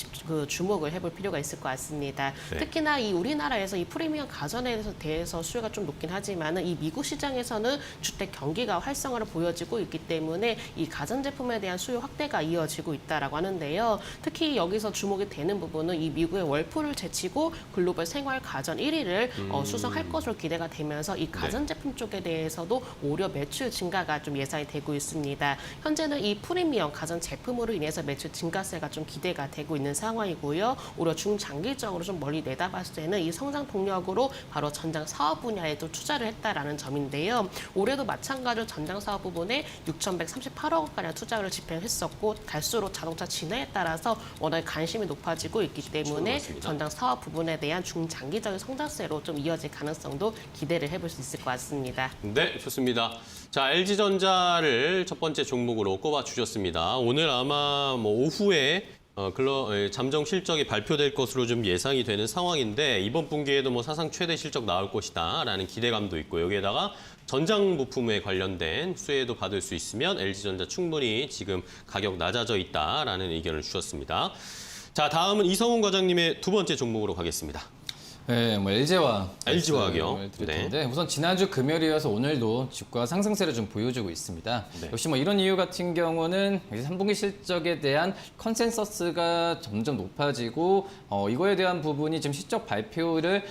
주목을 해볼 필요가 있을 것 같습니다. 네. 특히나 이 우리나라에서 이 프리미엄 가전에 대해서 수요가 좀 높긴 하지만은 이 미국 시장에서는 주택 경기가 활성화를 보여지고 있기 때문에 이 가전 제품에 대한 수요 확대가 이어지고 있다라고 하는데요. 특히 여기서 주목이 되는 부분은 이 미국의 월풀을 제치고 글로벌 글로벌 생활 가전 1위를 수성할 것으로 기대가 되면서 이 가전제품 쪽에 대해서도 오히려 매출 증가가 좀 예상이 되고 있습니다. 현재는 이 프리미엄 가전제품으로 인해서 매출 증가세가 좀 기대가 되고 있는 상황이고요. 오히려 중장기적으로 좀 멀리 내다봤을 때는 이 성장 동력으로 바로 전장 사업 분야에도 투자를 했다라는 점인데요. 올해도 마찬가지로 전장 사업 부분에 6,138억 원가량 투자를 집행했었고 갈수록 자동차 진화에 따라서 워낙 관심이 높아지고 있기 때문에 맞습니다. 전장 사업 부분에 대한 중장기적인 성장세로 좀 이어질 가능성도 기대를 해볼 수 있을 것 같습니다. 네, 좋습니다. 자, LG전자를 첫 번째 종목으로 꼽아 주셨습니다. 오늘 아마 뭐 오후에 잠정 실적이 발표될 것으로 좀 예상이 되는 상황인데 이번 분기에도 뭐 사상 최대 실적 나올 것이다라는 기대감도 있고 여기에다가 전장 부품에 관련된 수혜도 받을 수 있으면 LG전자 충분히 지금 가격 낮아져 있다라는 의견을 주셨습니다. 자, 다음은 이성훈 과장님의 두 번째 종목으로 가겠습니다. 네, 뭐 LG화학 LG화학이요. 드릴 텐데 우선 지난주 금요일에 이어서 오늘도 주가 상승세를 좀 보여주고 있습니다. 네. 역시 뭐 이런 이유 같은 경우는 3분기 실적에 대한 컨센서스가 점점 높아지고 이거에 대한 부분이 지금 실적 발표를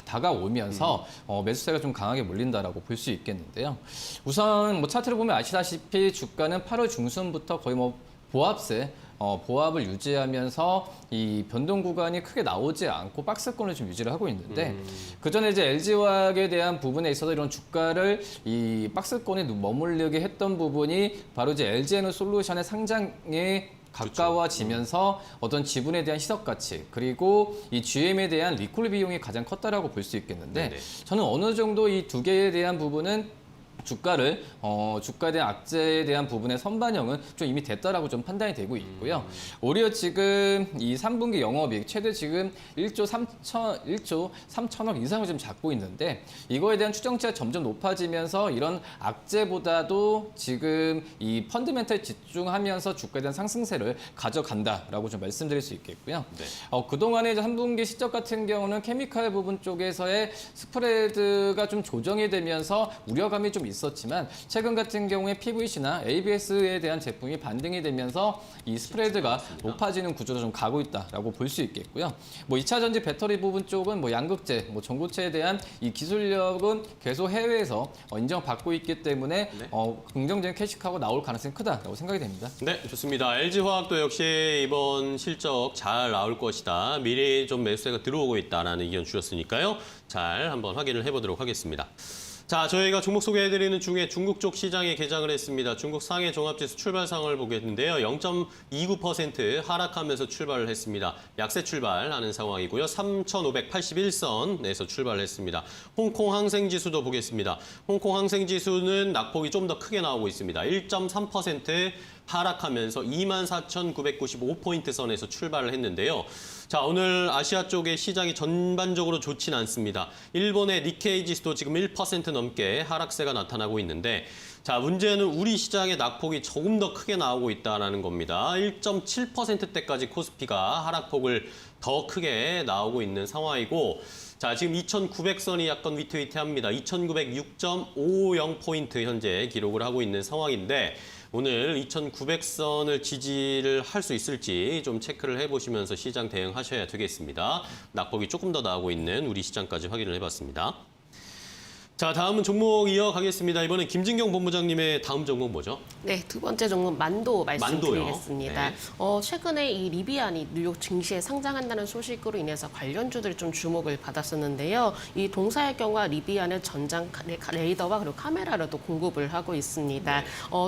다가오면서 매수세가 좀 강하게 몰린다라고 볼 수 있겠는데요. 우선 뭐 차트를 보면 아시다시피 주가는 8월 중순부터 거의 뭐 보합세 보합을 유지하면서 이 변동 구간이 크게 나오지 않고 박스권을 좀 유지를 하고 있는데 그 전에 이제 LG화학에 대한 부분에 있어서 이런 주가를 이 박스권에 머물르게 했던 부분이 바로 이제 LG에너솔루션의 상장에 가까워지면서 어떤 지분에 대한 희석 가치 그리고 이 GM에 대한 리콜 비용이 가장 컸다라고 볼 수 있겠는데 네네. 저는 어느 정도 이 두 개에 대한 부분은 주가에 대한 악재에 대한 부분의 선반영은 좀 이미 됐다라고 좀 판단이 되고 있고요. 오히려 지금 이 3분기 영업이익 최대 지금 1조 3천억 이상을 좀 잡고 있는데 이거에 대한 추정치가 점점 높아지면서 이런 악재보다도 지금 이 펀드멘털에 집중하면서 주가에 대한 상승세를 가져간다라고 좀 말씀드릴 수 있겠고요. 네. 그동안에 이제 3분기 실적 같은 경우는 케미칼 부분 쪽에서의 스프레드가 좀 조정이 되면서 우려감이 좀 있었지만 최근 같은 경우에 PVC나 ABS에 대한 제품이 반등이 되면서 이 스프레드가 높아지는 구조로 좀 가고 있다라고 볼 수 있겠고요. 뭐 2차 전지 배터리 부분 쪽은 뭐 양극재, 뭐 전고체에 대한 이 기술력은 계속 해외에서 인정받고 있기 때문에 긍정적인 캐시카고 나올 가능성이 크다라고 생각이 됩니다. 네, 좋습니다. LG화학도 역시 이번 실적 잘 나올 것이다. 미리 좀 매수세가 들어오고 있다라는 의견 주셨으니까요. 잘 한번 확인을 해보도록 하겠습니다. 자, 저희가 종목 소개해드리는 중에 중국 쪽 시장에 개장을 했습니다. 중국 상해 종합지수 출발상을 보겠는데요. 0.29% 하락하면서 출발을 했습니다. 약세 출발하는 상황이고요. 3,581선에서 출발을 했습니다. 홍콩 항생지수도 보겠습니다. 홍콩 항생지수는 낙폭이 좀 더 크게 나오고 있습니다. 1.3% 하락하면서 24,995포인트 선에서 출발을 했는데요. 자, 오늘 아시아 쪽의 시장이 전반적으로 좋진 않습니다. 일본의 니케이 지수도 지금 1% 넘게 하락세가 나타나고 있는데 자, 문제는 우리 시장의 낙폭이 조금 더 크게 나오고 있다는 겁니다. 1.7%대까지 코스피가 하락폭을 더 크게 나오고 있는 상황이고 자, 지금 2,900선이 약간 위태위태합니다. 2,906.50포인트 현재 기록을 하고 있는 상황인데 오늘 2,900선을 지지를 할 수 있을지 좀 체크를 해보시면서 시장 대응하셔야 되겠습니다. 낙폭이 조금 더 나오고 있는 우리 시장까지 확인을 해봤습니다. 자, 다음은 종목 이어가겠습니다. 이번엔 김진경 본부장님의 다음 종목 뭐죠? 네, 두 번째 종목 만도 말씀드리겠습니다. 네. 최근에 이 리비안이 뉴욕 증시에 상장한다는 소식으로 인해서 관련주들이 좀 주목을 받았었는데요. 이 동사의 경우와 리비안은 전장 레이더와 그리고 카메라를 또 공급을 하고 있습니다.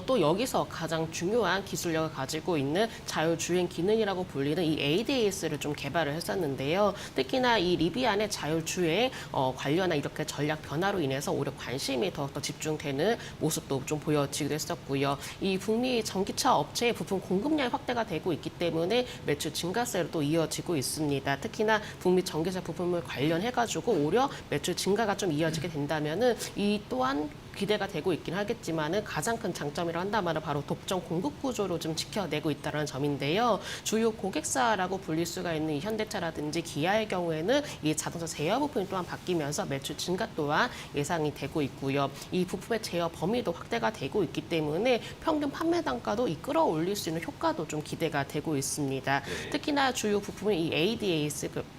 또 여기서 가장 중요한 기술력을 가지고 있는 자율주행 기능이라고 불리는 이 ADAS를 좀 개발을 했었는데요. 특히나 이 리비안의 자율주행 관련한 이렇게 전략 변화로 인해서 오히려 관심이 더 집중되는 모습도 좀 보여지기도 했었고요. 이 북미 전기차 업체의 부품 공급량이 확대가 되고 있기 때문에 매출 증가세로 또 이어지고 있습니다. 특히나 북미 전기차 부품을 관련해가지고 오히려 매출 증가가 좀 이어지게 된다면은 이 또한 기대가 되고 있긴 하겠지만은 가장 큰 장점이라 한다면 바로 독점 공급 구조로 좀 지켜내고 있다는 점인데요. 주요 고객사라고 불릴 수가 있는 이 현대차라든지 기아의 경우에는 이 자동차 제어 부품이 또한 바뀌면서 매출 증가 또한 예상이 되고 있고요. 이 부품의 제어 범위도 확대가 되고 있기 때문에 평균 판매 단가도 이 끌어올릴 수 있는 효과도 좀 기대가 되고 있습니다. 특히나 주요 부품인 이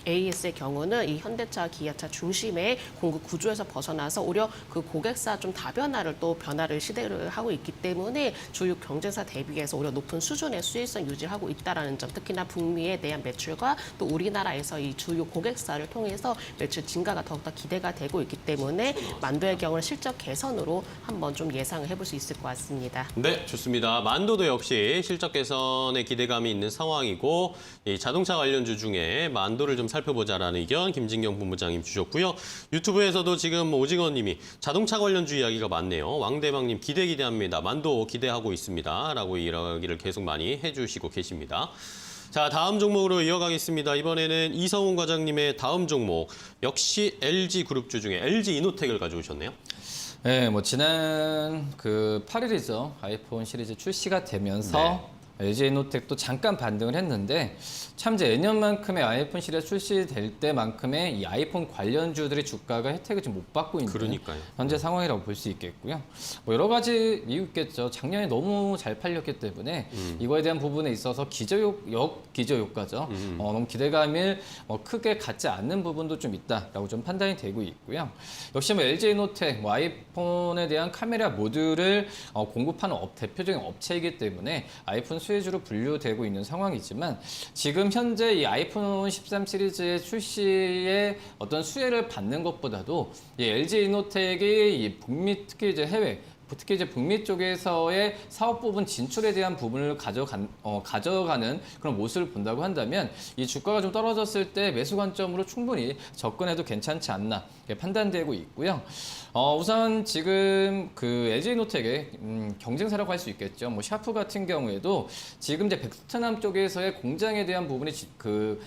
AS의 경우는 이 현대차, 기아차 중심의 공급 구조에서 벗어나서 오히려 그 고객사 좀 다변화를 또 변화를 시대를 하고 있기 때문에 주요 경쟁사 대비해서 오히려 높은 수준의 수익성 유지하고 있다라는 점, 특히나 북미에 대한 매출과 또 우리나라에서 이 주요 고객사를 통해서 매출 증가가 더욱더 기대가 되고 있기 때문에 만도의 경우는 실적 개선으로 한번 좀 예상을 해볼 수 있을 것 같습니다. 네, 좋습니다. 만도도 역시 실적 개선에 기대감이 있는 상황이고 이 자동차 관련주 중에 만도를 좀 살펴보자라는 의견 김진경 본부장님 주셨고요. 유튜브에서도 지금 오징어님이 자동차 관련주 이야기가 많네요. 왕대방님 기대합니다. 만도 기대하고 있습니다. 라고 이야기를 계속 많이 해주시고 계십니다. 자, 다음 종목으로 이어가겠습니다. 이번에는 이성훈 과장님의 다음 종목 역시 LG그룹주 중에 LG이노텍을 가져오셨네요. 네, 뭐 지난 그 8일이죠. 아이폰 시리즈 출시가 되면서 LG이노텍도 잠깐 반등을 했는데 참 이제 예년만큼의 아이폰 시리즈 출시될 때만큼의 이 아이폰 관련주들의 주가가 혜택을 좀 못 받고 있는 그러니까요. 현재 상황이라고 볼 수 있겠고요. 뭐 여러 가지 이유 있겠죠. 작년에 너무 잘 팔렸기 때문에 이거에 대한 부분에 있어서 기저효과죠. 너무 기대감을 크게 갖지 않는 부분도 좀 있다라고 좀 판단이 되고 있고요. 역시 뭐 LG이노텍 뭐 아이폰에 대한 카메라 모듈을 공급하는 대표적인 업체이기 때문에 아이폰 수혜주로 분류되고 있는 상황이지만 지금 현재 이 아이폰 13 시리즈의 출시에 어떤 수혜를 받는 것보다도 이 LG이노텍이 이 북미 특히 이제 해외 특히 이제 북미 쪽에서의 사업 부분 진출에 대한 부분을 가져가는 그런 모습을 본다고 한다면 이 주가가 좀 떨어졌을 때 매수 관점으로 충분히 접근해도 괜찮지 않나 판단되고 있고요. 우선 지금 그 LG이노텍의 경쟁사라고 할 수 있겠죠. 뭐 샤프 같은 경우에도 지금 이제 베트남 쪽에서의 공장에 대한 부분이 그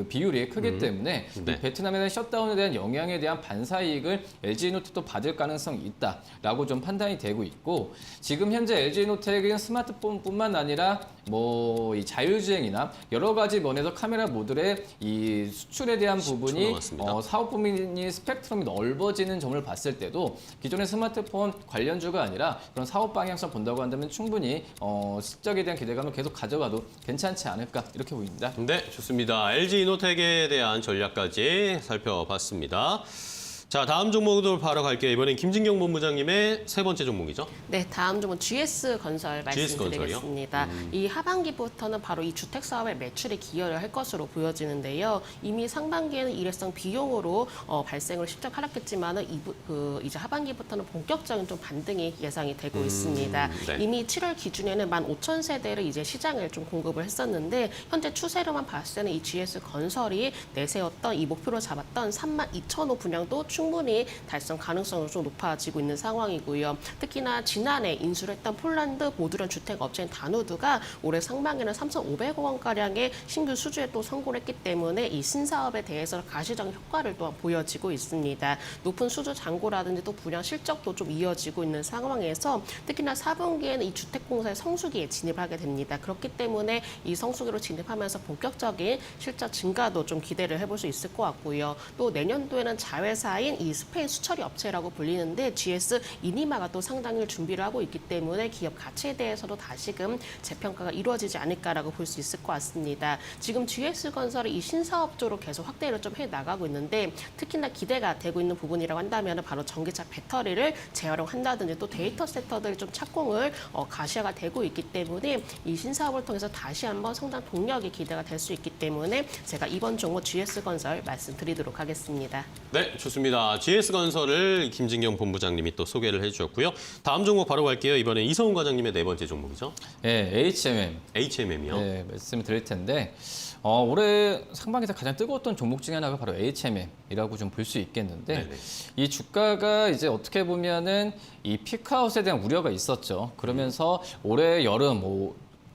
비율이 크기 때문에 네. 이 베트남에 대한 셧다운에 대한 영향에 대한 반사이익을 LG이노텍도 받을 가능성이 있다라고 좀 판단이 되고 있고 지금 현재 LG이노텍은 스마트폰뿐만 아니라 뭐 이 자율주행이나 여러 가지 면에서 카메라 모듈의 이 수출에 대한 부분이 사업 범위 스펙트럼이 넓어지는 점을 봤을 때도 기존의 스마트폰 관련주가 아니라 그런 사업 방향성 본다고 한다면 충분히 실적에 대한 기대감을 계속 가져가도 괜찮지 않을까 이렇게 보입니다. 네, 좋습니다. LG이노텍에 대한 전략까지 살펴봤습니다. 자, 다음 종목으로 바로 갈게요. 이번엔 김진경 본부장님의 세 번째 종목이죠. 네, 다음 종목은 GS건설 말씀드리겠습니다. 이 하반기부터는 바로 이 주택 사업의 매출에 기여를 할 것으로 보여지는데요. 이미 상반기에는 일회성 비용으로 발생을 실적 하락했지만은 이제 하반기부터는 본격적인 좀 반등이 예상이 되고 있습니다. 네. 이미 7월 기준에는 15,000세대를 이제 시장에 좀 공급을 했었는데 현재 추세로만 봤을 때는 이 GS건설이 내세웠던 이 목표로 잡았던 32,000호 분양도 충분히 달성 가능성이 좀 높아지고 있는 상황이고요. 특히나 지난해 인수를 했던 폴란드 모듈형 주택 업체인 다누드가 올해 상반기에는 3,500억 원가량의 신규 수주에 또 성공을 했기 때문에 이 신사업에 대해서 가시적 효과를 또한 보여지고 있습니다. 높은 수주 잔고라든지 또 분양 실적도 좀 이어지고 있는 상황에서 특히나 4분기에는 이 주택공사의 성수기에 진입하게 됩니다. 그렇기 때문에 이 성수기로 진입하면서 본격적인 실적 증가도 좀 기대를 해볼 수 있을 것 같고요. 또 내년도에는 자회사인 이 스페인 수처리 업체라고 불리는데 GS 이니마가 또 상당히 준비를 하고 있기 때문에 기업 가치에 대해서도 다시금 재평가가 이루어지지 않을까라고 볼 수 있을 것 같습니다. 지금 GS건설이 이 신사업 쪽으로 계속 확대를 좀 해나가고 있는데 특히나 기대가 되고 있는 부분이라고 한다면 바로 전기차 배터리를 재활용한다든지 또 데이터 센터들 좀 착공을 가시화가 되고 있기 때문에 이 신사업을 통해서 다시 한번 성장 동력이 기대가 될 수 있기 때문에 제가 이번 종목 GS건설 말씀드리도록 하겠습니다. 네, 좋습니다. GS건설을 김진경 본부장님이 또 소개를 해주셨고요. 다음 종목 바로 갈게요. 이번에 이성훈 과장님의 네 번째 종목이죠. 네, HMM. HMM이요. 네, 말씀을 드릴 텐데 올해 상반기에서 가장 뜨거웠던 종목 중에 하나가 바로 HMM이라고 좀 볼 수 있겠는데 네네. 이 주가가 이제 어떻게 보면은 이 피크아웃에 대한 우려가 있었죠. 그러면서 올해 여름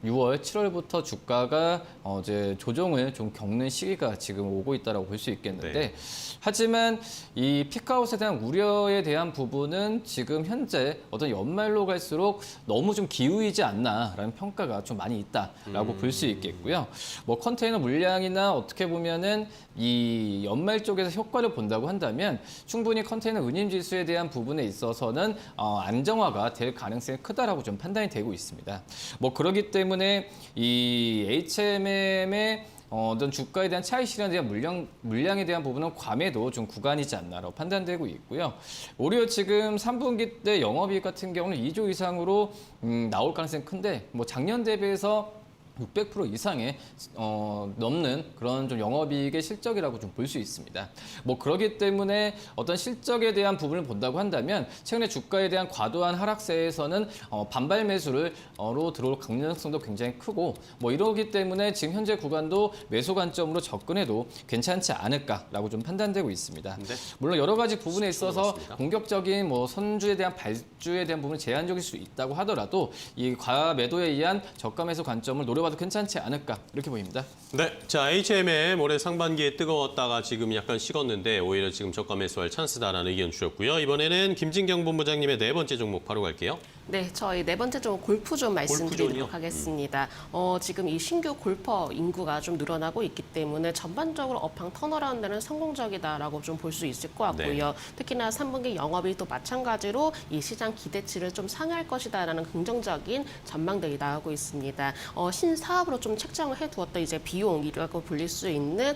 6월, 7월부터 주가가 이제 조정을 좀 겪는 시기가 지금 오고 있다라고 볼 수 있겠는데 네. 하지만 이 피크아웃에 대한 우려에 대한 부분은 지금 현재 어떤 연말로 갈수록 너무 좀 기우이지 않나라는 평가가 좀 많이 있다라고 볼 수 있겠고요. 뭐 컨테이너 물량이나 어떻게 보면은 이 연말 쪽에서 효과를 본다고 한다면 충분히 컨테이너 운임 지수에 대한 부분에 있어서는 안정화가 될 가능성이 크다라고 좀 판단이 되고 있습니다. 뭐 그렇기 때문에 이 HMM의 어떤 주가에 대한 차익 실현에 대한 물량에 대한 부분은 과매도 좀 구간이지 않나라고 판단되고 있고요. 오히려 지금 3분기 때 영업이익 같은 경우는 2조 이상으로 나올 가능성이 큰데 뭐 작년 대비해서 600% 이상의 넘는 그런 좀 영업이익의 실적이라고 좀 볼 수 있습니다. 뭐 그렇기 때문에 어떤 실적에 대한 부분을 본다고 한다면 최근에 주가에 대한 과도한 하락세에서는 반발 매수로 들어올 가능성도 굉장히 크고 뭐 이러기 때문에 지금 현재 구간도 매수 관점으로 접근해도 괜찮지 않을까라고 좀 판단되고 있습니다. 네. 물론 여러 가지 부분에 있어서 맞습니다. 공격적인 뭐 선주에 대한 발주에 대한 부분은 제한적일 수 있다고 하더라도 이 과매도에 의한 저가 매수 관점을 노려봐도 괜찮지 않을까 이렇게 보입니다. 네, 자 HMM 올해 상반기에 뜨거웠다가 지금 약간 식었는데 오히려 지금 저가 매수할 찬스다라는 의견 주셨고요. 이번에는 김진경 본부장님의 네 번째 종목 바로 갈게요. 네, 저희 네 번째 좀 골프존 말씀드리도록 골프존이요? 하겠습니다. 지금 이 신규 골퍼 인구가 좀 늘어나고 있기 때문에 전반적으로 업황 턴어라운드는 성공적이다라고 좀 볼 수 있을 것 같고요. 특히나 3분기 영업이익도 마찬가지로 이 시장 기대치를 좀 상회할 것이다라는 긍정적인 전망들이 나오고 있습니다. 신사업으로 좀 책정을 해두었던 이제 비용이라고 불릴 수 있는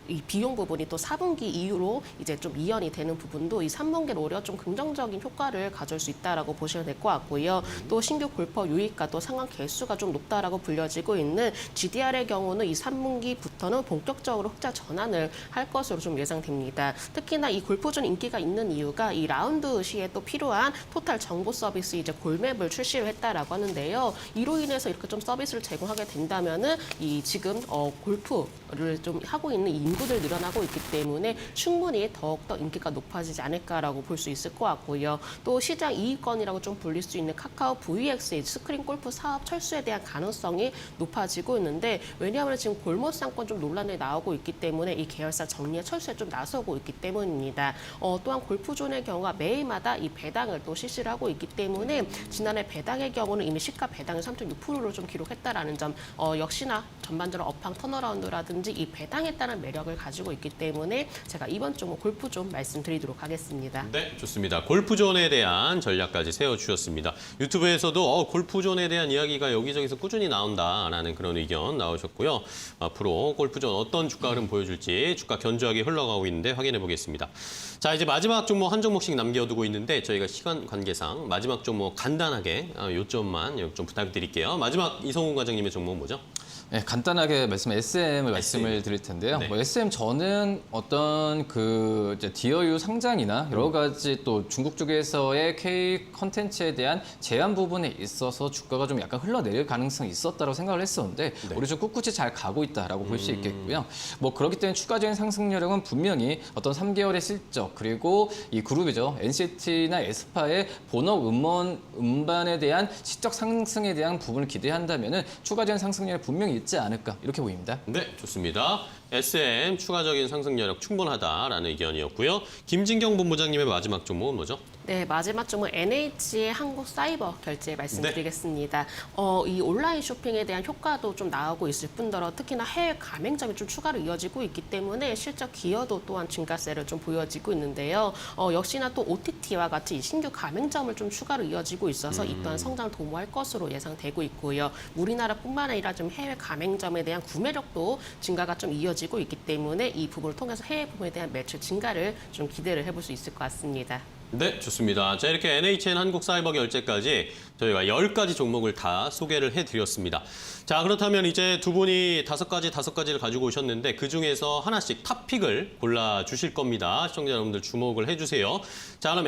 이 비용 부분이 또 4분기 이후로 이제 좀 이연이 되는 부분도 이 3분기로 오히려 좀 긍정적인 효과를 가져올 수 있다라고 보시면 될 것 같고요. 또 신규 골퍼 유입과 또 상환 개수가 좀 높다라고 불려지고 있는 GDR의 경우는 이 3분기부터는 본격적으로 흑자 전환을 할 것으로 좀 예상됩니다. 특히나 이 골프존 인기가 있는 이유가 이 라운드 시에 또 필요한 토탈 정보 서비스 이제 골맵을 출시를 했다라고 하는데요. 이로 인해서 이렇게 좀 서비스를 제공하게 된다면은 이 지금 골프를 좀 하고 있는 인구들 늘어나고 있기 때문에 충분히 더욱더 인기가 높아지지 않을까라고 볼 수 있을 것 같고요. 또 시장 이익권이라고 좀 불릴 수 있는 카카오 VX의 스크린 골프 사업 철수에 대한 가능성이 높아지고 있는데 왜냐하면 지금 골목 상권 좀 논란이 나오고 있기 때문에 이 계열사 정리에 철수에 좀 나서고 있기 때문입니다. 또한 골프존의 경우가 매일마다 이 배당을 또 실시를 하고 있기 때문에 지난해 배당의 경우는 이미 시가 배당을 3.6%로 좀 기록했다라는 점 역시나 전반적으로 업황 턴어라운드라든지 이 배당에 따른 매력을 가지고 있기 때문에 제가 이번 종목 골프존 말씀드리도록 하겠습니다. 네, 좋습니다. 골프존에 대한 전략까지 세워주셨습니다. 유튜브에서도 골프존에 대한 이야기가 여기저기서 꾸준히 나온다라는 그런 의견 나오셨고요. 앞으로 골프존 어떤 주가 흐름 보여줄지 주가 견조하게 흘러가고 있는데 확인해 보겠습니다. 자, 이제 마지막 종목 한 종목씩 남겨두고 있는데 저희가 시간 관계상 마지막 종목 간단하게 요점만 좀 부탁드릴게요. 마지막 이성훈 과장님의 종목은 뭐죠? 네, 간단하게 말씀을 드릴 텐데요. 네. 뭐 SM 저는 어떤 그 이제 디어유 상장이나 여러 가지 또 중국 쪽에서의 K 컨텐츠에 대한 제한 부분에 있어서 주가가 좀 약간 흘러내릴 가능성이 있었다고 생각을 했었는데 우리 좀 꿋꿋이 잘 가고 있다라고 볼 수 있겠고요. 뭐 그렇기 때문에 추가적인 상승 여력은 분명히 어떤 3개월의 실적 그리고 이 그룹이죠. NCT나 에스파의 본업 음반에 대한 시적 상승에 대한 부분을 기대한다면은 추가적인 상승률이 분명히 있지 않을까 이렇게 보입니다. 네, 좋습니다. SM 추가적인 상승 여력 충분하다라는 의견이었고요. 김진경 본부장님의 마지막 종목은 뭐죠? 네, 마지막 종목 NH의 한국 사이버 결제 말씀드리겠습니다. 이 온라인 쇼핑에 대한 효과도 좀 나오고 있을 뿐더러 특히나 해외 가맹점이 좀 추가로 이어지고 있기 때문에 실적 기여도 또한 증가세를 좀 보여지고 있는데요. 역시나 또 OTT와 같이 신규 가맹점을 좀 추가로 이어지고 있어서 이 또한 성장을 도모할 것으로 예상되고 있고요. 우리나라뿐만 아니라 좀 해외 가맹점에 대한 구매력도 증가가 좀 이어지고 있기 때문에 이 부분을 통해서 해외 부분에 대한 매출 증가를 좀 기대를 해볼 수 있을 것 같습니다. 네, 좋습니다. 자, 이렇게 NHN 한국사이버 결제까지 저희가 10가지 종목을 다 소개를 해드렸습니다. 자, 그렇다면 이제 두 분이 다섯 가지를 가지고 오셨는데 그중에서 하나씩 탑픽을 골라주실 겁니다. 시청자 여러분들 주목을 해주세요. 자, 그럼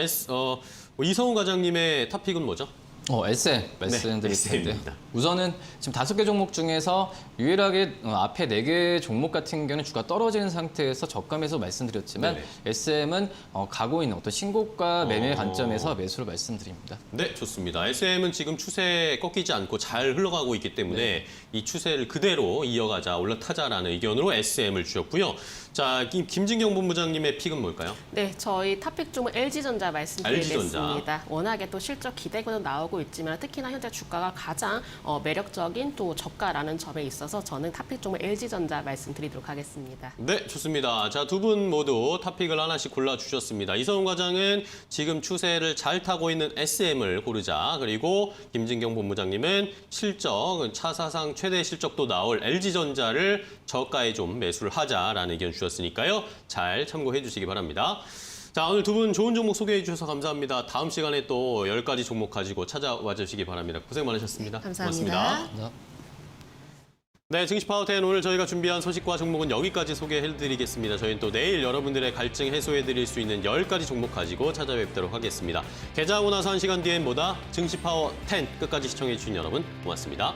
이성훈 과장님의 탑픽은 뭐죠? SM 말씀드릴 네, 텐데 SM입니다. 우선은 지금 5개 종목 중에서 유일하게 앞에 4개 종목 같은 경우는 주가 떨어지는 상태에서 저가매수 말씀드렸지만 네네. SM은 가고 있는 어떤 신고가 매매 관점에서 매수를 말씀드립니다. 네, 좋습니다. SM은 지금 추세 꺾이지 않고 잘 흘러가고 있기 때문에 이 추세를 그대로 이어가자, 올라타자라는 의견으로 SM을 주셨고요. 자, 김진경 본부장님의 픽은 뭘까요? 네, 저희 탑픽 종목 LG전자 말씀드리겠습니다. LG전자. 워낙에 또 실적 기대고는 나오고 있지만 특히나 현재 주가가 가장 매력적인 또 저가라는 점에 있어서 저는 탑픽 종목 LG전자 말씀드리도록 하겠습니다. 네, 좋습니다. 자, 두 분 모두 탑픽을 하나씩 골라주셨습니다. 이성훈 과장은 지금 추세를 잘 타고 있는 SM을 고르자. 그리고 김진경 본부장님은 실적, 차사상 최대 실적도 나올 LG전자를 저가에 좀 매수를 하자라는 의견 주셨으니까요. 잘 참고해 주시기 바랍니다. 자, 오늘 두 분 좋은 종목 소개해 주셔서 감사합니다. 다음 시간에 또 10가지 종목 가지고 찾아와 주시기 바랍니다. 고생 많으셨습니다. 감사합니다. 고맙습니다. 네, 증시파워텐 오늘 저희가 준비한 소식과 종목은 여기까지 소개해드리겠습니다. 저희는 또 내일 여러분들의 갈증 해소해드릴 수 있는 10가지 종목 가지고 찾아뵙도록 하겠습니다. 개장하고 나서 1시간 뒤엔 뭐다? 증시파워10 끝까지 시청해주신 여러분 고맙습니다.